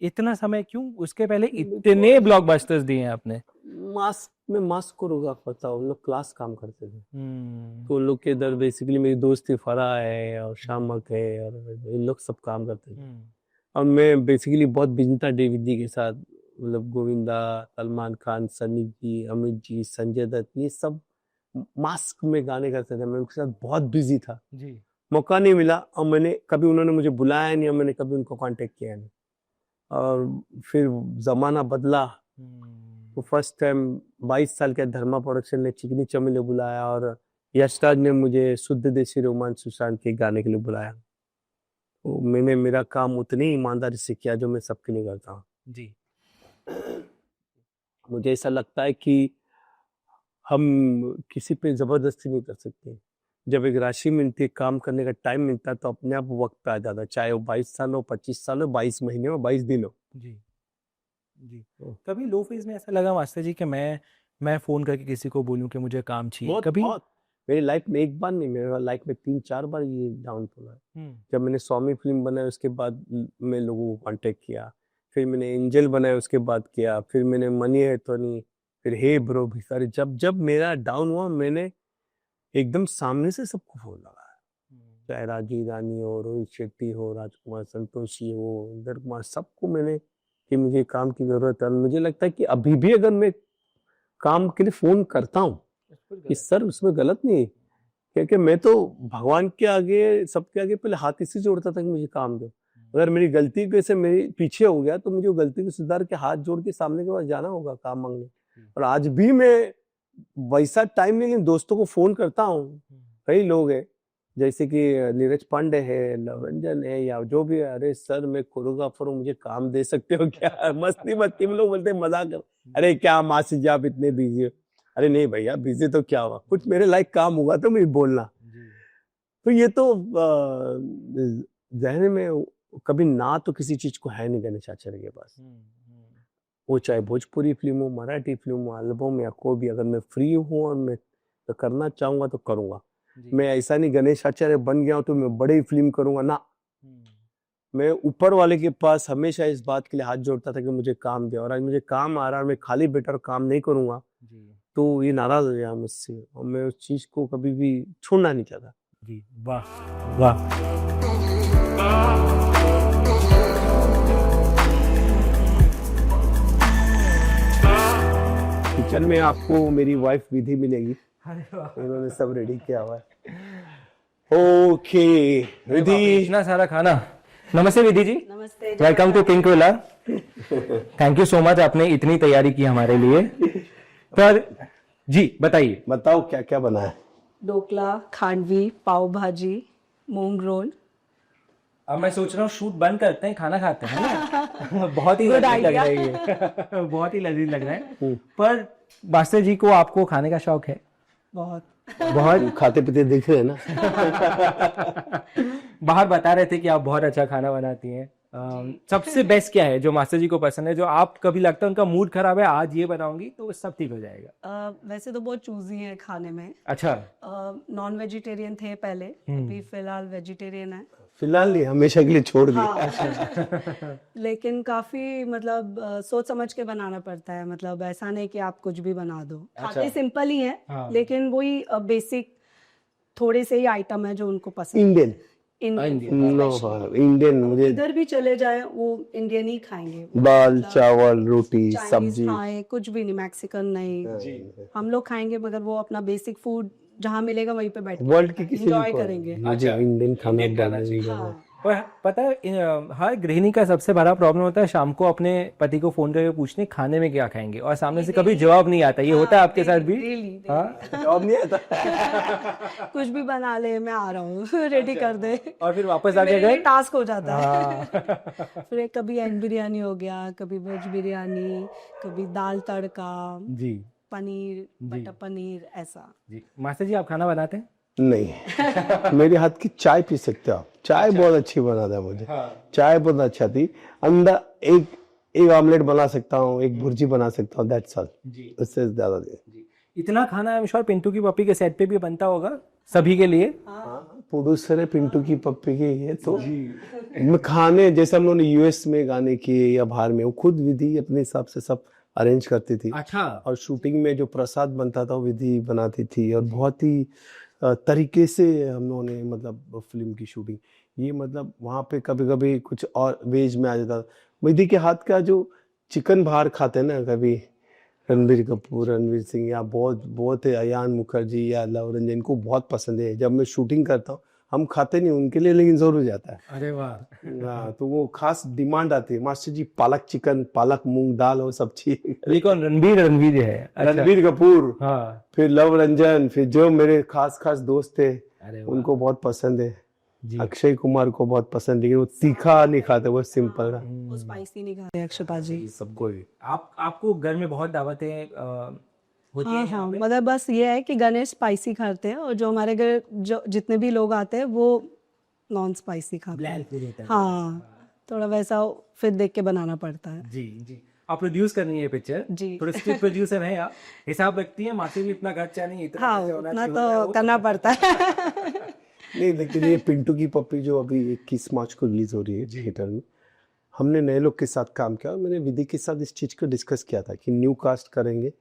इतना समय क्यों? उसके पहले इतने ब्लॉकबस्टर्स दिए हैं आपने। मास्क को रोका पता, उन लोग क्लास काम करते थे, तो उन लोग के इधर बेसिकली मेरी दोस्ती फराह है और शामक है और इन लोग सब काम करते थे। और मैं बेसिकली बहुत बिजी था डेविड जी के साथ, मतलब गोविंदा, सलमान खान, सनी जी, अमित जी, संजय दत्त, ये सब मास्क में गाने करते थे, मैं उनके साथ बहुत बिजी था जी। मौका नहीं मिला, और मैंने कभी, उन्होंने मुझे बुलाया नहीं और मैंने कभी उनको कांटेक्ट किया नहीं। और फिर जमाना बदला, तो फर्स्ट टाइम 22 साल के धर्मा प्रोडक्शन ने चिकनी चमेली बुलाया और यशराज ने मुझे शुद्ध देसी रोमांस सुशांत के गाने के लिए बुलाया। तो मैंने मेरा काम उतनी ईमानदारी से किया जो मैं सबके लिए करता हूँ। जी। मुझे ऐसा लगता है कि हम किसी पे जबरदस्ती नहीं कर सकते। जब एक राशि मिलती है, काम करने का टाइम मिलता है, तो अपने आप वक्त पे आ जाता है, चाहे वो 22 साल हो, 25 साल हो, 22 महीने हो, 22 दिन हो। जी। जी। कभी लो फेज में ऐसा लगा मास्टर जी कि मैं फोन करके किसी को बोलूं कि मुझे काम चाहिए? बहुत कभी? बहुत मेरी लाइफ में एक बार नहीं, मेरे लाइफ में 3-4 बार ये डाउनफॉल है। जब मैंने स्वामी फिल्म बनाई उसके बाद मैं लोगों को कांटेक्ट किया, फिर मैंने एंजल बनाया उसके बाद किया, फिर मैंने मनी है तो नहीं, फिर हे ब्रो भिखारी, जब जब मेरा डाउन हुआ मैंने एकदम सामने से सबको फोन लगाया, चाहे राजीव रानी हो, रोहित शेट्टी हो, राजकुमार संतोषी हो, इंदर कुमार, सबको मैंने कि मुझे काम की जरूरत है। और मुझे लगता है कि अभी भी अगर मैं काम के लिए फोन करता हूँ कि सर उसमें गलत नहीं है, क्योंकि मैं तो भगवान के आगे, सबके आगे पहले हाथ इसी जोड़ता था कि मुझे काम दो। अगर मेरी गलती के से मेरी पीछे हो गया तो मुझे वो गलती को सुधार के हाथ जोड़ के सामने के पास जाना होगा काम मांगने। और आज भी मैं वैसा टाइम, लेकिन दोस्तों को फोन करता हूँ, कई लोग हैं जैसे कि नीरज पांडे है, लवरंजन है, या जो भी है, अरे सर मैं कोरियोग्राफर हूँ, मुझे काम दे सकते हो क्या? मस्ती मस्ती में लोग बोलते हैं मजाक कर, अरे क्या मासी जी आप इतने बिजी हो? अरे नहीं भैया, बिजी तो क्या हुआ, कुछ मेरे लायक काम होगा तो मुझे बोलना। तो ये तो जहन में कभी ना तो किसी चीज को है नहीं गणेश आचार्य के पास, वो चाहे भोजपुरी फिल्म हो, मराठी फिल्म हो, एल्बम या कोई भी, अगर मैं फ्री हूँ और मैं तो करना चाहूंगा तो करूंगा। मैं ऐसा नहीं गणेश आचार्य बन गया हूं तो मैं बड़ी फिल्म करूंगा ना, मैं ऊपर वाले के पास हमेशा इस बात के लिए हाथ जोड़ता था कि मुझे काम दे, और आज मुझे काम आ रहा है, मैं खाली बैठा और काम नहीं करूंगा तो ये नाराज हो गया मुझसे, और मैं उस चीज को कभी भी छोड़ना नहीं चाहता। जी, वाह वाह। किचन में आपको मेरी वाइफ विधि मिलेगी, उन्होंने सब रेडी किया हुआ है। ओके विधि, इतना सारा खाना। नमस्ते विधि जी। नमस्ते। Welcome to Pinkvilla. Thank you so much, आपने इतनी तैयारी की हमारे लिए। पर जी बताइए, बताओ क्या क्या बना है? ढोकला, खांडवी, पाव भाजी, मूंग रोल। अब मैं सोच रहा हूँ शूट बंद करते हैं, खाना खाते हैं ना। बहुत ही Good लजीज लग idea. रही है। बहुत ही लजीज लग रहा है। पर मास्टर जी को, आपको खाने का शौक है? बहुत बहुत खाते पीते दिख रहे हैं ना। बाहर बता रहे थे कि आप बहुत अच्छा खाना बनाती हैं। सबसे बेस्ट क्या है जो मास्टर जी को पसंद है, जो आप कभी लगता है उनका मूड खराब है, आज ये बनाऊंगी तो सब ठीक हो जाएगा? वैसे तो बहुत चूजी है खाने में। अच्छा। नॉन वेजिटेरियन थे पहले, अभी फिलहाल वेजिटेरियन है। फिलहाल नहीं, हमेशा के लिए छोड़ दिया। हाँ। लेकिन काफी मतलब सोच समझ के बनाना पड़ता है, मतलब ऐसा नहीं कि आप कुछ भी बना दो। खाते सिंपल ही है, हाँ। लेकिन वही बेसिक थोड़े से ही आइटम है जो उनको पसंद। इंडियन इंडियन मुझे इधर भी चले जाए वो इंडियन ही खाएंगे, दाल चावल रोटी सब्जी, खाए कुछ भी नहीं, मैक्सिकन नहीं, हम लोग खाएंगे, मगर वो अपना बेसिक फूड जहाँ मिलेगा वहीं पे बैठ वर्ल्ड की किसी एंजॉय करेंगे। मुझे इंडियन खाना हाँ। पर पता है, हर गृहिणी का सबसे बड़ा प्रॉब्लम होता है शाम को अपने पति को फोन करके पूछने खाने में क्या खाएंगे, और सामने से कभी जवाब नहीं आता। ये होता है आपके साथ भी? जवाब नहीं आता। कुछ भी बना ले, मैं आ रहा हूँ, रेडी कर दे, और फिर वापस आके गए टास्क हो जाता है। फिर कभी एग बिरयानी हो गया, कभी वेज बिरयानी, कभी दाल तड़का, जी, पनीर, बटर पनीर, ऐसा। जी। मास्टर जी, आप खाना बनाते हैं? नहीं मेरे हाथ की चाय पी सकते हो आप, चाय बहुत अच्छी बनाता है मुझे। चाय बहुत अच्छा थी। अंडा एक ऑमलेट बना सकता हूँ, एक भुर्जी बना सकता हूँ, दैट्स ऑल। जी उससे ज्यादा नहीं। जी। इतना खाना आई एम श्योर पिंटू की पप्पी के सेट पे भी बनता होगा सभी के लिए। हाँ, प्रोड्यूसर है पिंटू की पप्पी की, ये तो मैं खाने जैसे हम लोगों ने यूएस में गाने किए या बाहर में, वो खुद विधि अपने हिसाब से सब अरेंज करती थी। अच्छा और शूटिंग में जो प्रसाद बनता था वो विधि बनाती थी, और बहुत ही तरीके से हम लोगों ने मतलब फिल्म की शूटिंग, ये मतलब वहाँ पे कभी कभी कुछ और वेज में आ जाता था। विधि के हाथ का जो चिकन बाहर खाते हैं ना कभी, रणबीर कपूर, रणवीर सिंह, या बहुत बहुत है अयान मुखर्जी या लव रंजन को बहुत पसंद है। जब मैं शूटिंग करता हूँ, हम खाते नहीं उनके लिए, लेकिन जरूर हो जाता है। अरे वाह हाँ, तो वो खास डिमांड आती है, मास्टर जी पालक चिकन, पालक मूंग दाल और सब चीज। ये कौन रणबीर है? अच्छा। रणबीर कपूर, हाँ फिर लव रंजन, फिर जो मेरे खास खास दोस्त थे अरे वाह उनको बहुत पसंद है। जी अक्षय कुमार को बहुत पसंद है, लेकिन वो तीखा नहीं खाते, वो सिंपल ना। वो स्पाइसी नहीं खाते अक्षपा जी। सबको ही। आपको घर में बहुत दावतें होती हाँ है हाँ, यहाँ पे? मतलब बस ये है कि गणेश स्पाइसी खाते हैं, और जो हमारे घर जो जितने भी लोग आते हैं वो नॉन स्पाइसी खाते हैं। ब्लैंक फूड होता है। हाँ, थोड़ा वैसा फिर देख के बनाना पड़ता है। जी जी। आप प्रोड्यूस कर रही है पिक्चर, जी। थोड़े स्क्रिप्ट प्रोड्यूसर हैं आप, हिसाब रखती हैं मासी भी इतना खर्चा नहीं, इतना हाँ, खर्चा होना उतना चाहिए तो करना पड़ता है। नहीं, लेकिन ये पिंटू की पप्पी जो अभी 21 मार्च को रिलीज हो रही है थिएटर में, हमने नए लोग के साथ काम किया, और मैंने विधि के साथ इस चीज़ को डिस्कस किया था कि न्यू कास्ट करेंगे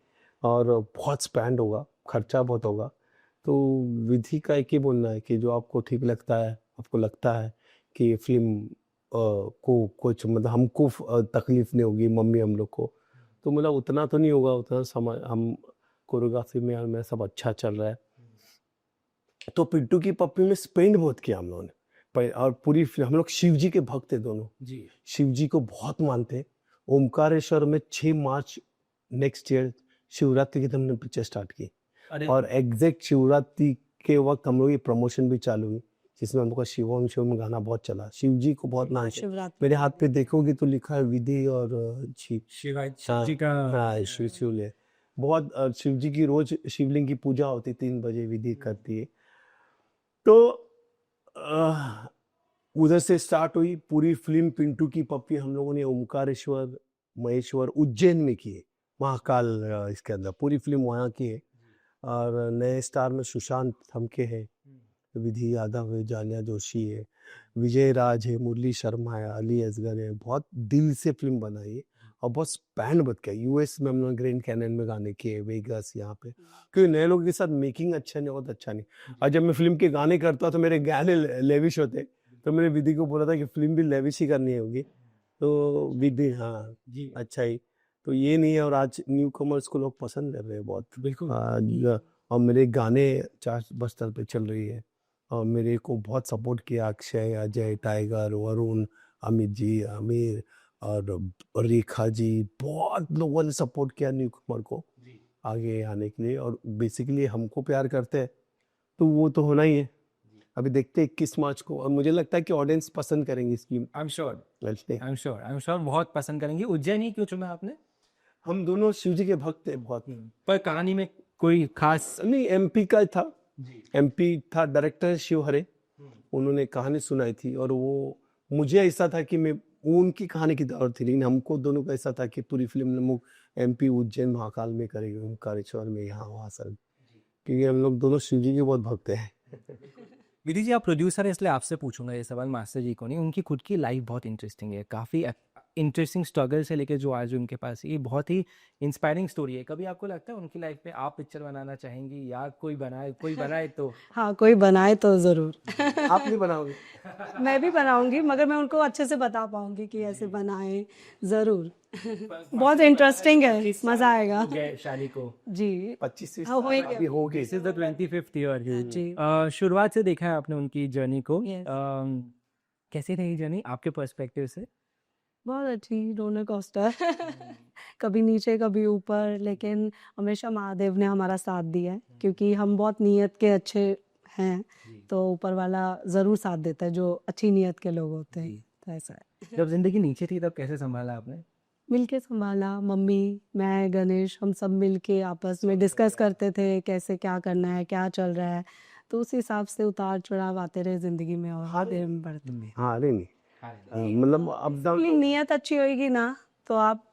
और बहुत स्पेंड होगा, खर्चा बहुत होगा। तो विधि का एक ही बोलना है कि जो आपको ठीक लगता है, आपको लगता है कि ये फिल्म को कुछ मतलब हमको तकलीफ नहीं होगी, मम्मी हम लोग को, तो मतलब उतना तो नहीं होगा, उतना समय हम कोरियोग्राफी में हमें सब अच्छा चल रहा है। तो पिंटू की पप्पी में स्पेंड बहुत किया हम लोगों ने और पूरी हम लोग शिव जी के भक्त थे दोनों, जी शिव जी को बहुत मानते हैं। ओमकारेश्वर में 6 मार्च नेक्स्ट ईयर शिवरात्रि की दिन हमने पिक्चर स्टार्ट की, अरे और एग्जैक्ट शिवरात्रि के वक्त हम लोग ये प्रमोशन भी चालू हुई, जिसमें हम लोग का शिवम शिवम गाना बहुत चला। शिव जी को बहुत मानते हैं। शिवरात्रि मेरे हाथ पे देखोगे तो लिखा है विधि और शिव। शिवाय हाँ जी का हाँ, शिवलिंग बहुत, शिव जी की रोज शिवलिंग की पूजा होती, 3 बजे विधि करती है। तो अह, उधर से स्टार्ट हुई पूरी फिल्म पिंटू की पप्पी। हम लोगों ने ओमकारेश्वर, महेश्वर, उज्जैन में किए, महाकाल इसके अंदर पूरी फिल्म वहाँ की है। और नए स्टार में सुशांत थमके है, विधि यादव है, जानिया जोशी है, विजय राज है, मुरली शर्मा है, अली असगर है। बहुत दिल से फिल्म बनाई है, और बहुत स्पैन बच गया। यूएस में हम लोग ग्रैंड कैनन में गाने किए, वेगास यहाँ पे, क्योंकि नए लोगों के साथ मेकिंग अच्छा नहीं होता, अच्छा नहीं। और जब मैं फिल्म के गाने करता तो मेरे गाने लेविश होते, तो मैंने विधि को बोला था कि फिल्म भी लेविश ही करनी होगी, तो विधि हाँ जी अच्छा ही। तो ये नहीं है, और आज न्यू कमर्स को लोग पसंद कर रहे हैं बहुत बिल्कुल आज। और मेरे गाने चार्ट बस्तर पे चल रही है, और मेरे को बहुत सपोर्ट किया अक्षय, अजय, टाइगर, वरुण, अमित जी, आमिर और रेखा जी, बहुत लोगों ने सपोर्ट किया न्यू कमर को आगे आने के लिए। और बेसिकली हमको प्यार करते हैं, तो वो तो होना ही है। अभी देखते हैं 21 मार्च को, और मुझे लगता है कि ऑडियंस पसंद करेंगे इसकी। आई एम श्योर बहुत पसंद करेंगे। उज्जैन ही क्यों चुना आपने? हम दोनों शिव जी के भक्त हैं बहुत। पर कहानी में कोई खास नहीं, एमपी का था, एमपी था, डायरेक्टर शिव हरे, उन्होंने कहानी सुनाई थी, और वो मुझे ऐसा था कि मैं वो उनकी कहानी की और थी, लेकिन हमको दोनों को ऐसा था कि पूरी फिल्म हम लोग एमपी, उज्जैन, महाकाल में करेंगे, ओमकारेश्वर में, यहाँ वहाँ सब, क्योंकि हम लोग दोनों शिव जी के बहुत भक्त हैं। विधि जी आप प्रोड्यूसर है इसलिए आपसे पूछूंगा ये सवाल, मास्टर जी को नहीं। उनकी खुद की लाइफ बहुत इंटरेस्टिंग है, काफ़ी इंटरेस्टिंग स्ट्रगल से लेके जो आज उनके पास है, ये बहुत ही इंस्पायरिंग स्टोरी है। कभी आपको लगता है उनकी लाइफ में आप पिक्चर बनाना चाहेंगी, या कोई बनाए तो? हाँ, कोई बनाए तो जरूर। आप नहीं बनाओगे? मैं भी बनाऊंगी, मगर मैं उनको अच्छे से बता पाऊंगी कि ऐसे बनाए जरूर। बहुत इंटरेस्टिंग है, मजा आएगा शादी को जी। 25 हाँ, होएगा। अभी हो गई। This is the 25th year जी। शुरुआत से देखा है आपने उनकी जर्नी को। Yes. कैसी रही जर्नी आपके पर्सपेक्टिव से? बहुत अच्छी रोलर कोस्टर। कभी नीचे कभी ऊपर, लेकिन हमेशा महादेव ने हमारा साथ दिया है, क्योंकि हम बहुत नीयत के अच्छे हैं, तो ऊपर वाला जरूर साथ देता है जो अच्छी नीयत के लोग होते हैं। तो ऐसा है। जब जिंदगी नीचे थी तब कैसे संभाला आपने? मिलके संभाला, मम्मी, मैं, गणेश, हम सब मिलके आपस में डिस्कस करते थे कैसे क्या करना है, क्या चल रहा है। तो उस हिसाब से उतार चढ़ाव आते रहे जिंदगी में और हाँ, दिन बढ़ते नहीं, हाँ अरे नहीं मतलब अप डाउन अपनी नीयत अच्छी होगी ना तो आप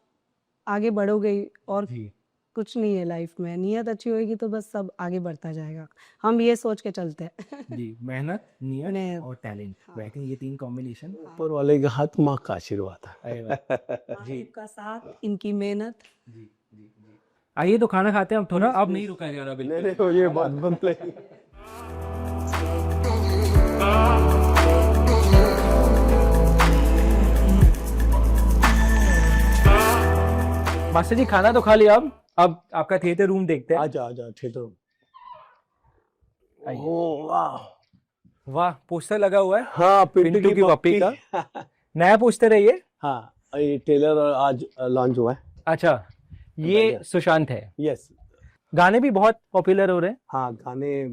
आगे बढ़ोगे ही, और जी कुछ नहीं है लाइफ में। नियत अच्छी होगी तो बस सब आगे बढ़ता जाएगा, हम ये सोच के चलते हैं। जी, मेहनत, नियत मेहनत। और टैलेंट, हाँ। आई थिंक ये 3 कॉम्बिनेशन। ऊपर वाले का हाथ, माँ का आशीर्वाद है। अरे वाह! जी। इनका साथ, इनकी मेहनत। जी, जी, जी। आइए तो खाना खाते हैं अब थोड़ा, अब नहीं रुका जाना बिल्कुल। नहीं नहीं, ये बात बंद नहीं। मास्टर जी खाना तो खा लिया, अब आपका थिएटर रूम देखते हैं। आजा आजा थिएटर। आइए। ओ वाह, वाह, पोस्टर लगा हुआ है हाँ पिंटू की पप्पी का। नया पोस्टर है ये? हाँ ये टेलर आज लॉन्च हुआ है। अच्छा, ये बढ़िया। सुशांत है। यस, गाने भी बहुत पॉपुलर हो रहे हैं। हाँ गाने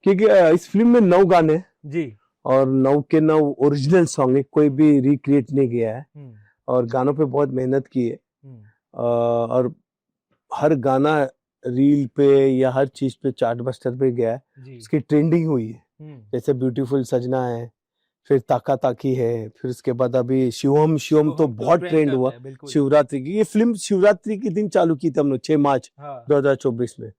क्योंकि इस फिल्म में 9 गाने हैं जी। और 9 के 9 ओरिजिनल सॉन्ग है, कोई भी रिक्रिएट नहीं किया है हम्म, और गानों पे बहुत मेहनत की है। हम्म, और हर गाना रील पे या हर चीज पे चार्ट बस्टर पे गया है, जी। उसकी ट्रेंडिंग हुई है। हम्म, जैसे ब्यूटीफुल सजना है, फिर ताका ताकी है, फिर उसके बाद अभी शिवम शिवम तो बहुत ट्रेंड हुआ। बिल्कुल। शिवरात्रि की ये फिल्म शिवरात्रि के दिन चालू की थी हम लोग 6 मार्च हाँ, 2024 में।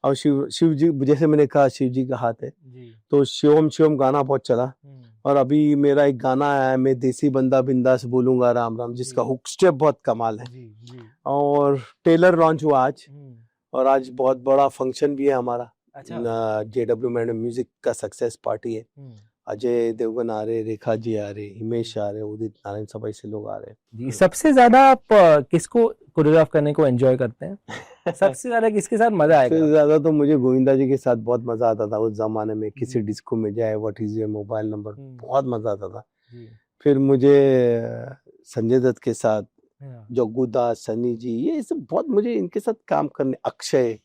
और शिव जी, जैसे मैंने कहा शिव जी का हाथ है, जी। तो शिवम शिवम गाना बहुत चला। हम्म, और अभी मेरा एक गाना आया है, मैं देसी बंदा बिंदास बोलूंगा राम राम, जिसका जी। हुक स्टेप बहुत कमाल है। जी, जी। और टेलर लॉन्च हुआ आज, हम्म, और आज बहुत बड़ा फंक्शन भी है हमारा। अच्छा। जेडब्ल्यू मैडम म्यूजिक का सक्सेस पार्टी है। हम्म, अजय देवगन आ रहे, रेखा जी आ रहे, हिमेश आ रहे, उदित नारायण, सब ऐसे लोग आ रहे। जी। सबसे ज्यादा आप किसको कोरियोग्राफ करने को एंजॉय करते हैं? सबसे ज्यादा किसके साथ मजा आएगा? सबसे ज्यादा तो मुझे गोविंदा जी के साथ बहुत मजा आता था उस जमाने में। किसी जी। डिस्को में जाए, what is your mobile number, बहुत मजा आता था। जी। फिर मुझे संजय दत्त के साथ, हाँ। जग्गू दास, सनी जी, ये सब बहुत, मुझे इनके साथ काम करने, अक्षय,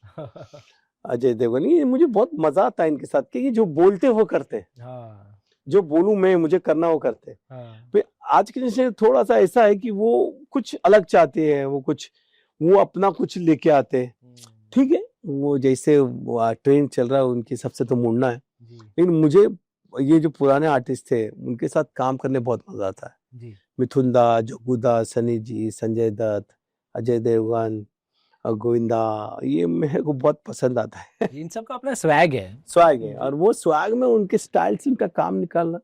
अजय देवगन, ये मुझे बहुत मजा आता है इनके साथ, कि जो बोलते वो करते, हाँ, जो बोलूं मैं, मुझे करना वो करते। हाँ। फिर आज के जनरेशन थोड़ा सा ऐसा है कि वो कुछ अलग चाहते हैं, वो अपना कुछ लेके आते हैं। ठीक है, वो जैसे ट्रेंड चल रहा है उनके हिसाब से तो मुड़ना है। जी, लेकिन मुझे ये जो पुराने आर्टिस्ट थे उनके साथ काम करने बहुत मजा आता है। जी। मिथुन दा, जग्गू दा, सनी जी, संजय दत्त, अजय देवगन और गोविंदा, ये मेरे को बहुत पसंद आता है। जी, इन सबका अपना स्वैग है। स्वैग है, और वो स्वैग में उनके स्टाइल से उनका काम निकालना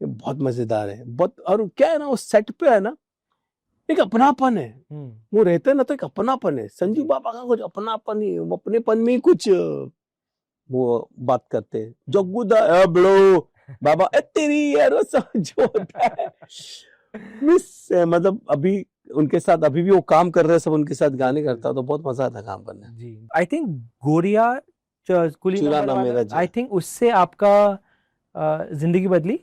ये बहुत मजेदार है। बहुत, और क्या है ना, वो सेट पे है ना, एक अपनापन है, वो रहते हैं ना, तो एक अपनापन है। संजू बाबा का कुछ अपनापन ही, वो अपनेपन में ही कुछ वो बात करते हैं। जग्गू दा बड़ो बाबा तेरी यार, वो सब जो होता है मिस, मतलब अभी उनके साथ अभी भी वो काम कर रहे हैं, सब उनके साथ गाने करता है, तो बहुत मजा आता है काम करने में। जी। आई थिंक गोरिया चुराना मेरा जी। आई थिंक उससे आपका जिंदगी बदली।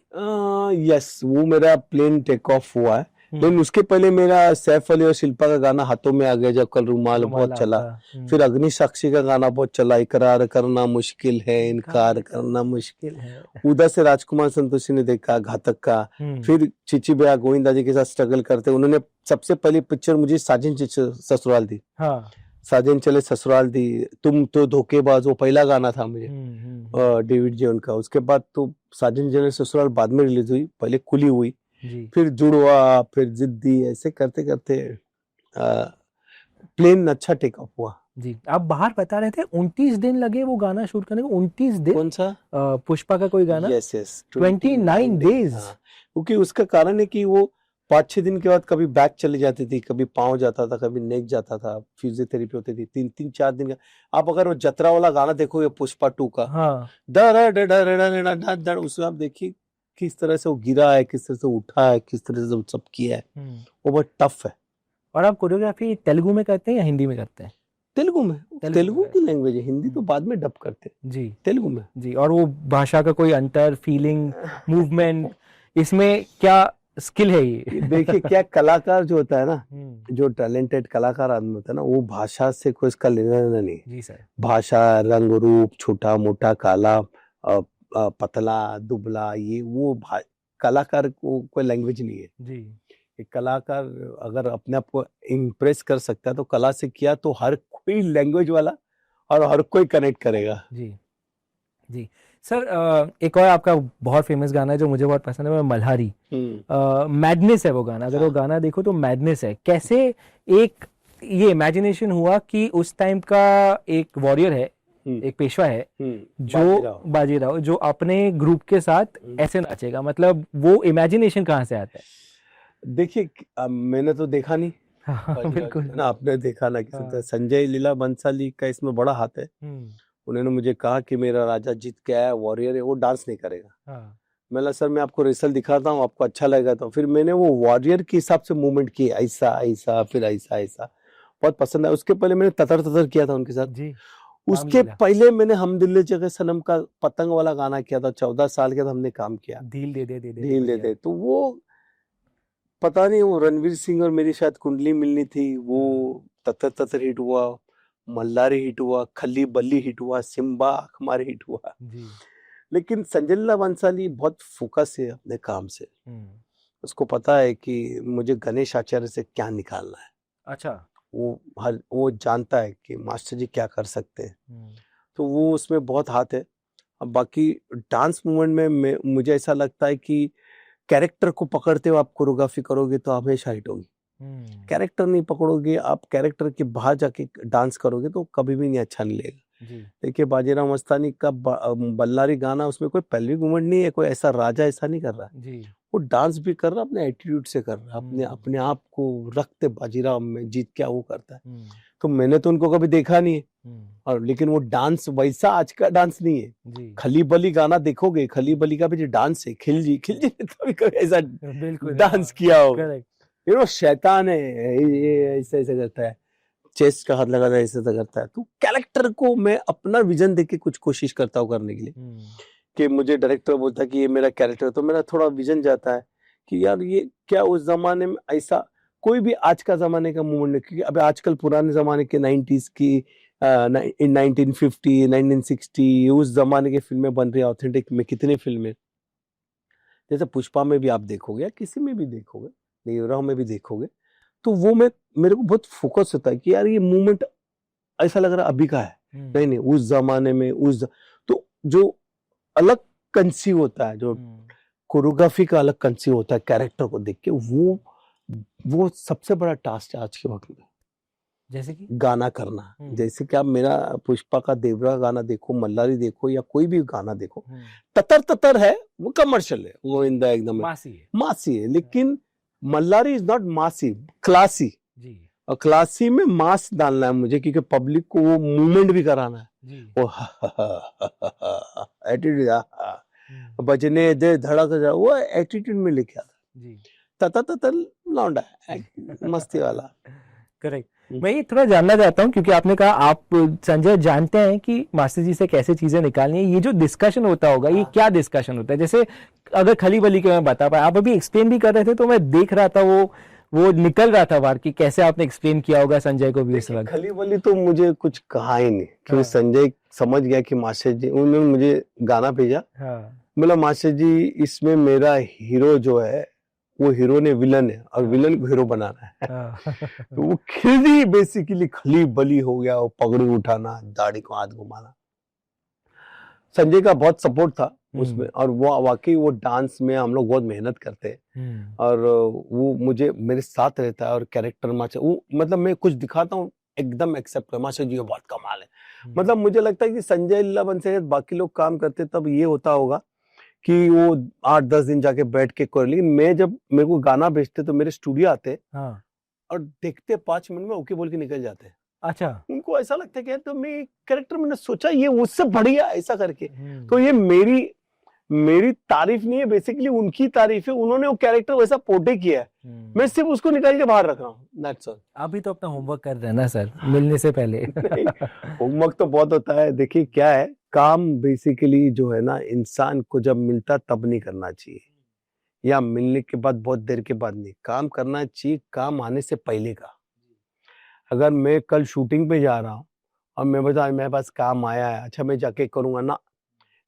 यस, वो मेरा प्लेन टेक ऑफ हुआ है। लेकिन उसके पहले मेरा सैफ अली और शिल्पा का गाना हाथों में आ गया जब, कल रुमाल बहुत चला। फिर अग्नि साक्षी का गाना बहुत चला, इकरार करना मुश्किल है, इनकार करना मुश्किल है। उधर से राजकुमार संतोषी ने देखा घातक का। फिर चिची भैया गोविंदा जी के साथ स्ट्रगल करते, उन्होंने सबसे पहली पिक्चर मुझे साजिन ससुराल दी। हाँ। साजिन चले ससुराल दी, तुम तो धोखेबाज, वो पहला गाना था मुझे, डेविड जी उनका। उसके बाद तो साजिन चले ससुराल बाद में रिलीज हुई, पहले कुली हुई, फिर जुड़वा, फिर जिद्दी, ऐसे करते करते प्लेन अच्छा टेक ऑफ हुआ। जी। आप बाहर बता रहे थे 29 दिन लगे वो गाना शूट करने को। 29 दिन? कौन सा? पुष्पा का कोई गाना? Yes yes, 29 days. क्योंकि उसका कारण है कि वो 5-6 दिन के बाद कभी बैक चली जाती थी, कभी पाँव जाता था, कभी नेक जाता था, फिजियोथेरेपी होती थी। 3-4 दिन का। आप अगर वो जतरा वाला गाना देखोगे पुष्पा 2 का, हाँ। उसमें आप देखिए किस तरह से वो गिरा है, किस तरह से उठा है, किस तरह से वो सब किया है, वो बहुत टफ है। और आप कोरियोग्राफी तेलुगु में करते हैं या हिंदी में करते हैं? तेलुगु में, तेलुगु की लैंग्वेज है, हिंदी तो बाद में डब करते हैं जी। तेलुगु में। जी। और वो भाषा का कोई अंतर, फीलिंग, मूवमेंट, इसमें क्या स्किल है ये? देखिए क्या कलाकार जो होता है ना, जो टैलेंटेड कलाकार आदमी होता है ना, वो भाषा से कोई इसका लेना देना नहीं। जी सर। भाषा, रंग रूप, छोटा मोटा, काला पतला दुबला, ये वो कलाकार को कोई लैंग्वेज नहीं है जी। एक कलाकार अगर अपने आप को इम्प्रेस कर सकता है तो कला से किया तो हर कोई लैंग्वेज वाला और हर कोई कनेक्ट करेगा। जी जी सर, एक और आपका बहुत फेमस गाना है जो मुझे बहुत पसंद है, वो मल्हारी। मैडनेस है वो गाना, अगर वो गाना देखो तो मैडनेस है। कैसे एक ये इमेजिनेशन हुआ कि उस टाइम का एक वॉरियर है, एक पेशवा है जो बाजीराव, जो अपने ग्रुप के साथ ऐसे नाचेगा, मतलब वो इमेजिनेशन कहाँ से आता है? देखिए, मैंने तो देखा नहीं बाजीराव बिल्कुल। ना, आपने देखा ना किसी तरह। संजय लीला बंसाली का इसमें बड़ा हाथ है। उन्होंने मुझे कहा कि मेरा राजा जीत के आया, वॉरियर है, वो डांस नहीं करेगा। मैं बोला सर मैं आपको रिहर्सल दिखाता हूँ, आपको अच्छा लगेगा। तो फिर मैंने वो वॉरियर के हिसाब से मूवमेंट की, ऐसा ऐसा फिर ऐसा ऐसा, बहुत पसंद आया। उसके पहले मैंने ततर ततर किया था उनके साथ जी। उसके पहले मैंने हम दिल जगह सनम का पतंग वाला गाना किया था, 14 साल के बाद हमने काम किया, ढील दे दे दे दे ढील दे दे। तो वो पता नहीं, वो रणवीर सिंह और मेरी शायद कुंडली मिलनी थी। वो ततर ततर हिट हुआ, मल्लारी हिट हुआ, खली बल्ली हिट हुआ, सिम्बा हमारे हिट हुआ जी। लेकिन संजय लीला बंसाली बहुत फोकस है अपने काम से। उसको पता है कि मुझे गणेश आचार्य से क्या निकालना है। अच्छा। वो जानता है कि मास्टर जी क्या कर सकते हैं, तो वो उसमें बहुत हाथ है। अब बाकी डांस मूवमेंट में मुझे ऐसा लगता है कि कैरेक्टर को पकड़ते हुए आप कोरियोग्राफी करोगे तो हमेशा हिट होगी। कैरेक्टर नहीं पकड़ोगे, आप कैरेक्टर के बाहर जाके डांस करोगे तो कभी भी नहीं अच्छा नहीं लगेगा। देखिए बाजीराव मस्तानी का बल्लारी गाना, उसमें कोई पहलवी मूवमेंट नहीं है, कोई ऐसा राजा ऐसा नहीं कर रहा है। वो डांस भी कर रहा है, अपने एटीट्यूड से कर रहा है, अपने आप को रखते बाजीराव में, जीत क्या वो करता है। तो मैंने तो उनको कभी देखा नहीं है, और लेकिन वो डांस वैसा आज का डांस नहीं है। खली बली गाना देखोगे, खली बली का भी जो डांस है, खिलजी खिलजी ने कभी कभी ऐसा डांस किया हो, यू नो, शैतान है ये, ऐसे ऐसे करता है, चेस्ट का हाथ लगाता है, ऐसे ऐसे करता है। तो कैरेक्टर को मैं अपना विजन देके कुछ कोशिश करता हूँ करने के लिए, कि मुझे डायरेक्टर बोलता है कि ये मेरा कैरेक्टर, तो मेरा थोड़ा विजन जाता है कि यार ये क्या उस जमाने में ऐसा कोई भी आज का जमाने का मूवमेंट नहीं, क्योंकि अभी आजकल पुराने जमाने के 90s की 1950 1960 उस जमाने की फिल्में बन रही है ऑथेंटिक में। कितनी फिल्में, जैसे पुष्पा में भी आप देखोगे या किसी में भी देखोगे, देवराव में भी देखोगे, तो वो मेरे को बहुत फोकस होता है कि यार ये मूवमेंट ऐसा लग रहा है अभी का है, नहीं उस जमाने में तो जो अलग कंसीव होता है, जो कोरियोग्राफी का अलग कंसीव होता है कैरेक्टर को देख के, वो सबसे बड़ा टास्क है आज के वक्त में। जैसे कि गाना करना, जैसे कि आप मेरा पुष्पा का देवरा गाना देखो, मल्लारी देखो, या कोई भी गाना देखो, ततर ततर है, वो कमर्शियल है, वो इंदा एकदम मासी है, लेकिन मल्लारी इज नॉट मासी, क्लासी। और क्लासी में मास डालना है मुझे, क्योंकि पब्लिक को वो मूवमेंट भी कराना है, वो एटीट्यूड बजने दे धड़क जा, वो एटीट्यूड में लेके आता। तता तता लौंडा मस्ती वाला। करेक्ट। मैं ये थोड़ा जानना चाहता हूँ, क्योंकि आपने कहा आप संजय जानते हैं कि मास्टर जी से कैसे चीजें निकालनी है, ये जो डिस्कशन होता होगा, ये क्या डिस्कशन होता है? जैसे अगर खली बली के मैं बता पाया, आप अभी एक्सप्लेन भी कर रहे थे, तो मैं देख रहा था वो निकल रहा था बाहर कि कैसे आपने एक्सप्लेन किया होगा संजय को भी उस वक्त। खली बली तो मुझे कुछ कहा ही नहीं, क्योंकि संजय समझ गया कि मास्टर जी, उन्होंने मुझे गाना भेजा, बोला मास्टर जी इसमें मेरा हीरो जो है वो हीरो ने विलन है, और विलन को हीरो बनाना है। तो वो खिलजी बेसिकली खली बली हो गया, वो पगड़ी उठाना, दाढ़ी को हाथ घुमाना। संजय का बहुत सपोर्ट था उसमें, और वो वाकई वो डांस में हम लोग बहुत मेहनत करते हैं, और वो मुझे मेरे साथ रहता है, और कैरेक्टर मास्टर वो, मतलब मैं कुछ दिखाता हूँ एकदम एक्सेप्ट कर, मास्टर जी बहुत कमाल है। मतलब मुझे लगता है कि संजय लीला बंसाली बाकी लोग काम करते तब ये होता होगा कि वो 8-10 दिन जाके बैठ के कर, लेकिन मैं जब मेरे को गाना भेजते तो मेरे स्टूडियो आते और देखते 5 मिनट में ओके बोल के निकल जाते। अच्छा, उनको ऐसा लगता है कि तो मैं कैरेक्टर मैंने सोचा ये उससे बढ़िया ऐसा करके। तो ये मेरी तारीफ नहीं है, बेसिकली उनकी तारीफ है, उन्होंने वो कैरेक्टर वैसा पोर्ट्रे किया है, मैं सिर्फ उसको निकाल के बाहर रख रहा हूँ, दैट्स ऑल। अभी तो अपना होमवर्क कर रहे हैं ना सर, मिलने से पहले। होमवर्क तो बहुत होता है। देखिए क्या है, काम बेसिकली जो है ना, इंसान को जब मिलता तब नहीं करना चाहिए, या मिलने के बाद बहुत देर के बाद नहीं, काम करना चाहिए काम आने से पहले का। अगर मैं कल शूटिंग पे जा रहा हूँ और मैं बता मेरे पास काम आया है, अच्छा मैं जाके करूंगा ना,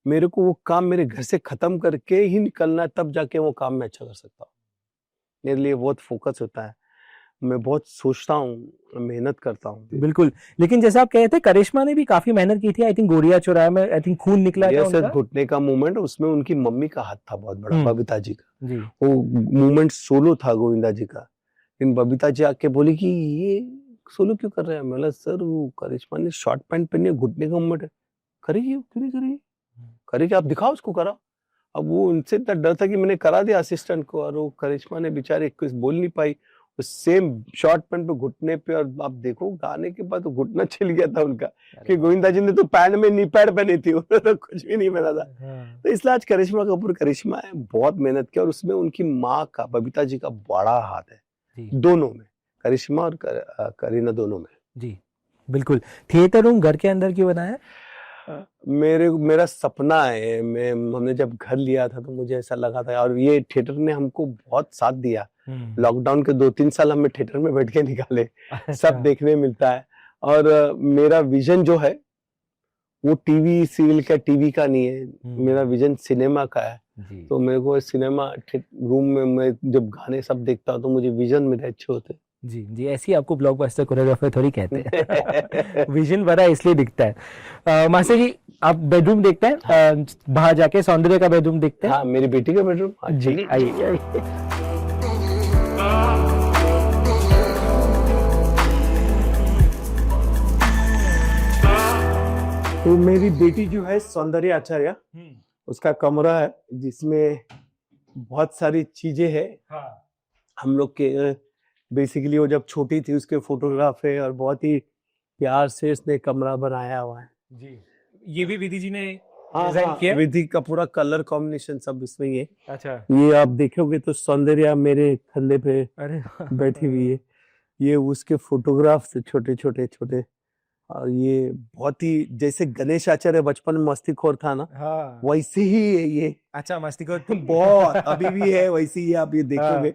मेरे को वो काम मेरे घर से खत्म करके ही निकलना है, तब जाके वो काम मैं अच्छा कर सकता हूँ। मेरे लिए बहुत फोकस होता है। मैं बहुत सोचता हूँ, मेहनत करता हूँ। बिल्कुल। लेकिन जैसे आप कह रहे थे करिश्मा ने भी काफी मेहनत की थी, आई थिंक गोरिया चौराहे में आई थिंक खून निकला ये था सिर्फ उनका। घुटने का मूवमेंट, उसमें उनकी मम्मी का हाथ था बहुत बड़ा, बबीता जी का। जी वो मूवमेंट सोलो था गोविंदा जी का, लेकिन बबीता जी आके बोली कि ये सोलो क्यों कर रहे हैं? मैं बोला सर वो करिश्मा ने शॉर्ट पैंट पहनी है, घुटने का मूवमेंट है, करेगी क्यों नहीं करेगी? करेगी, आप दिखाओ उसको, कराओ। अब वो उनसे इतना डर था कि मैंने करा दिया असिस्टेंट को, और वो करिश्मा ने बेचारे कुछ बोल नहीं पाई, सेम शॉर्ट पैंट पे घुटने पे, और आप देखो गाने के बाद तो घुटना छिल गया था उनका, कि गोविंदा जी ने तो पैंट में नी पैड पहनी थी, उन्होंने तो कुछ भी नहीं पहना था। तो इसलिए आज करिश्मा कपूर करिश्मा है, बहुत मेहनत किया, और उसमें उनकी माँ का, बबीता जी का बड़ा हाथ है दोनों में, करिश्मा और करीना दोनों में। जी बिल्कुल। थिएटर रूम घर के अंदर क्यों बना है? मेरा सपना है, हमने जब घर लिया था तो मुझे ऐसा लगा था, और ये थिएटर ने हमको बहुत साथ दिया। लॉकडाउन के 2-3 साल हमने थिएटर में बैठ के निकाले, सब देखने मिलता है। और मेरा विजन जो है वो टीवी सीरियल का, टीवी का नहीं है, मेरा विजन सिनेमा का है। तो मेरे को सिनेमा रूम में मैं जब गाने सब देखता हूँ तो मुझे विजन मेरे अच्छे होते। जी जी, ऐसे ही आपको ब्लॉकबस्टर कोरियोग्राफर थोड़ी कहते हैं। विजन बड़ा इसलिए दिखता है। मास्टर जी आप बेडरूम देखते हैं, बाहर जाके सौंदर्य का बेडरूम देखते हैं? हाँ, मेरी बेटी का बेडरूम। जी आइए। तो मेरी बेटी जो है सौंदर्य आचार्य, उसका कमरा है जिसमें बहुत सारी चीजें हैं। हाँ। हम लोग के बेसिकली वो जब छोटी थी उसके फोटोग्राफ है, और बहुत ही प्यार से इसने कमरा बनाया हुआ है। जी, ये भी विधि जी ने हाँ, डिजाइन किया? विधि का पूरा कलर कॉम्बिनेशन सब इसमें ही है। अच्छा, ये आप देखोगे तो सौंदर्य मेरे कंधे पे अरे बैठी हुई है, ये उसके फोटोग्राफ से छोटे छोटे छोटे। और ये बहुत ही जैसे गणेश आचार्य बचपन में मस्तीखोर था ना, हाँ वैसे ही है ये। अच्छा, मस्तीखोर बहुत अभी भी है वैसे ही, आप ये देखोगे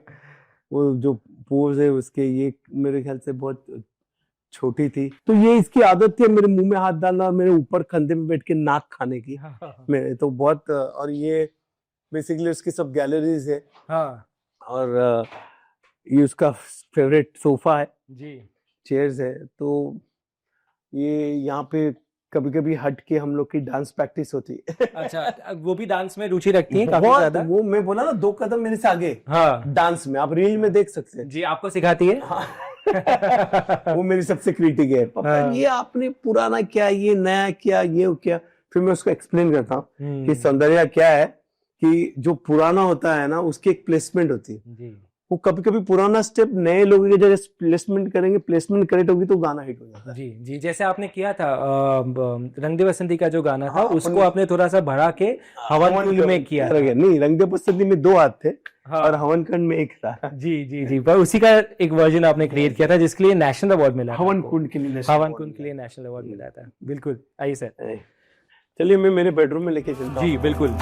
वो जो पोज है उसके, ये मेरे ख्याल से बहुत छोटी थी। तो ये इसकी आदत थी मेरे मुंह में हाथ डालना और मेरे ऊपर कंधे में बैठ के नाक खाने की। मेरे तो बहुत, और ये बेसिकली उसकी सब गैलरीज है। हाँ। और ये उसका फेवरेट सोफा है जी, चेयर्स है। तो ये यहाँ पे कभी कभी हट के हम लोग की डांस प्रैक्टिस होती है। अच्छा, वो भी डांस में रुचि रखती है काफी बहुत, ज्यादा? वो मैं बोला ना 2 कदम मेरे से आगे। हाँ, डांस में आप रील में देख सकते हैं। जी आपको सिखाती है? हाँ। वो मेरी सबसे क्रिटिक है, पापा ये आपने पुराना क्या, ये नया क्या, ये क्या। फिर मैं उसको एक्सप्लेन करता हूँ कि सौंदर्य क्या है, कि जो पुराना होता है ना उसकी एक प्लेसमेंट होती है। जी। वो कभी कभी पुराना स्टेप नए लोगों के जगह प्लेसमेंट करेंगे, प्लेसमेंट करेक्ट होगी तो गाना हिट हो जाता है। जी जी, जैसे आपने किया था रंग दे बसंती का जो गाना था, हाँ, उसको आपने थोड़ा सा बढ़ा के हवन कुंड में किया था। नहीं, रंग दे बसंती में 2 हाथ थे। हाँ। और हवन कुंड में 1 था। जी जी जी, पर उसी का एक वर्जन आपने क्रिएट किया था जिसके लिए नेशनल अवार्ड मिला था। हवन कुंड के लिए हवन कुंड के लिए नेशनल अवार्ड मिला था। बिल्कुल, आइए सर। चलिए मैं मेरे बेडरूम में लेके चलता हूँ। जी बिल्कुल।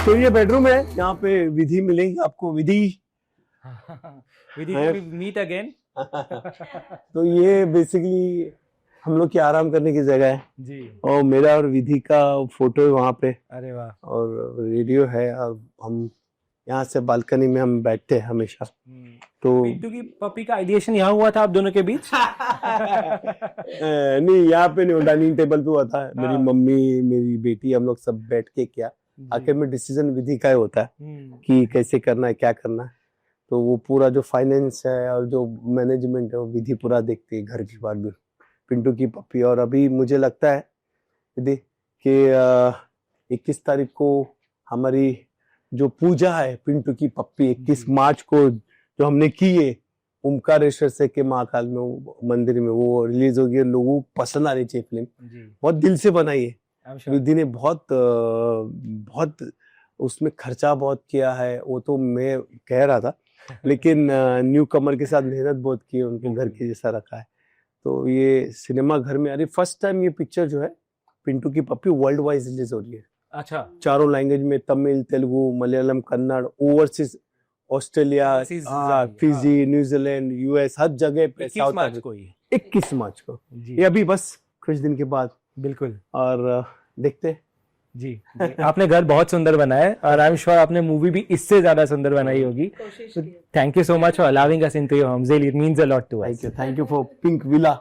तो ये बेडरूम है, यहाँ पे विधि मिलेगी आपको, विधि विधि मीट अगेन। तो ये बेसिकली हम लोग की आराम करने की जगह है जी। और मेरा और विधि का फोटो है वहाँ पे। अरे वाह। और रेडियो है, और हम यहाँ से बालकनी में हम बैठते हैं हमेशा। तो पिंटू की पपी का आइडिएशन यहाँ हुआ था आप दोनों के बीच? नहीं, यहाँ पे नहीं, डाइनिंग टेबल पे हुआ था। मेरी मम्मी, मेरी बेटी, हम लोग सब बैठ के किया। आखिर में डिसीजन विधि का ही होता है कि कैसे करना है, क्या करना है। तो वो पूरा जो फाइनेंस है और जो मैनेजमेंट है वो विधि पूरा देखती है घर के बाद भी। पिंटू की पप्पी, और अभी मुझे लगता है विधि कि 21 तारीख को हमारी जो पूजा है पिंटू की पप्पी, 21 मार्च को जो हमने की है ओमकारेश्वर से के महाकाल में मंदिर में, वो रिलीज होगी। लोगों को पसंद आनी चाहिए फिल्म, बहुत दिल से बनाई है। विधि ने बहुत उसमें खर्चा बहुत किया है, वो तो मैं कह रहा था, लेकिन न्यू कमर के साथ मेहनत बहुत की है, उनको घर के जैसा रखा है। तो ये सिनेमा घर में आ रही, फर्स्ट टाइम ये पिक्चर जो है पिंटू की पप्पी वर्ल्ड वाइज रिलीज हो रही है। अच्छा, 4 लैंग्वेज में, Tamil, Telugu, Malayalam, Kannada, overseas, Australia, Fiji, New Zealand, US, हर जगह पे। 21 मार्च को ही। 21 मार्च को ये अभी बस कुछ दिन के बाद। बिल्कुल। और देखते जी जी, आपने घर बहुत सुंदर बनाया है और आई एम श्योर आपने मूवी भी इससे ज्यादा सुंदर बनाई होगी। Thank you so much for allowing us into your home ज़ेल, it means a lot to us. Thank you for Pinkvilla.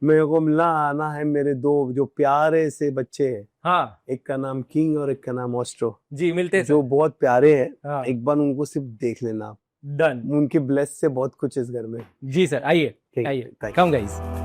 मेरे को मिलना आना है, मेरे दो जो प्यारे से बच्चे हैं, हाँ एक का नाम किंग और एक का नाम ऑस्ट्रो, जी, मिलते हैं जो बहुत प्यारे हैं। हाँ, एक बार उनको सिर्फ देख लेना, डन। उनके ब्लेस से बहुत कुछ इस घर में। जी सर, आइए ठीक, आइए, thank you. Come guys.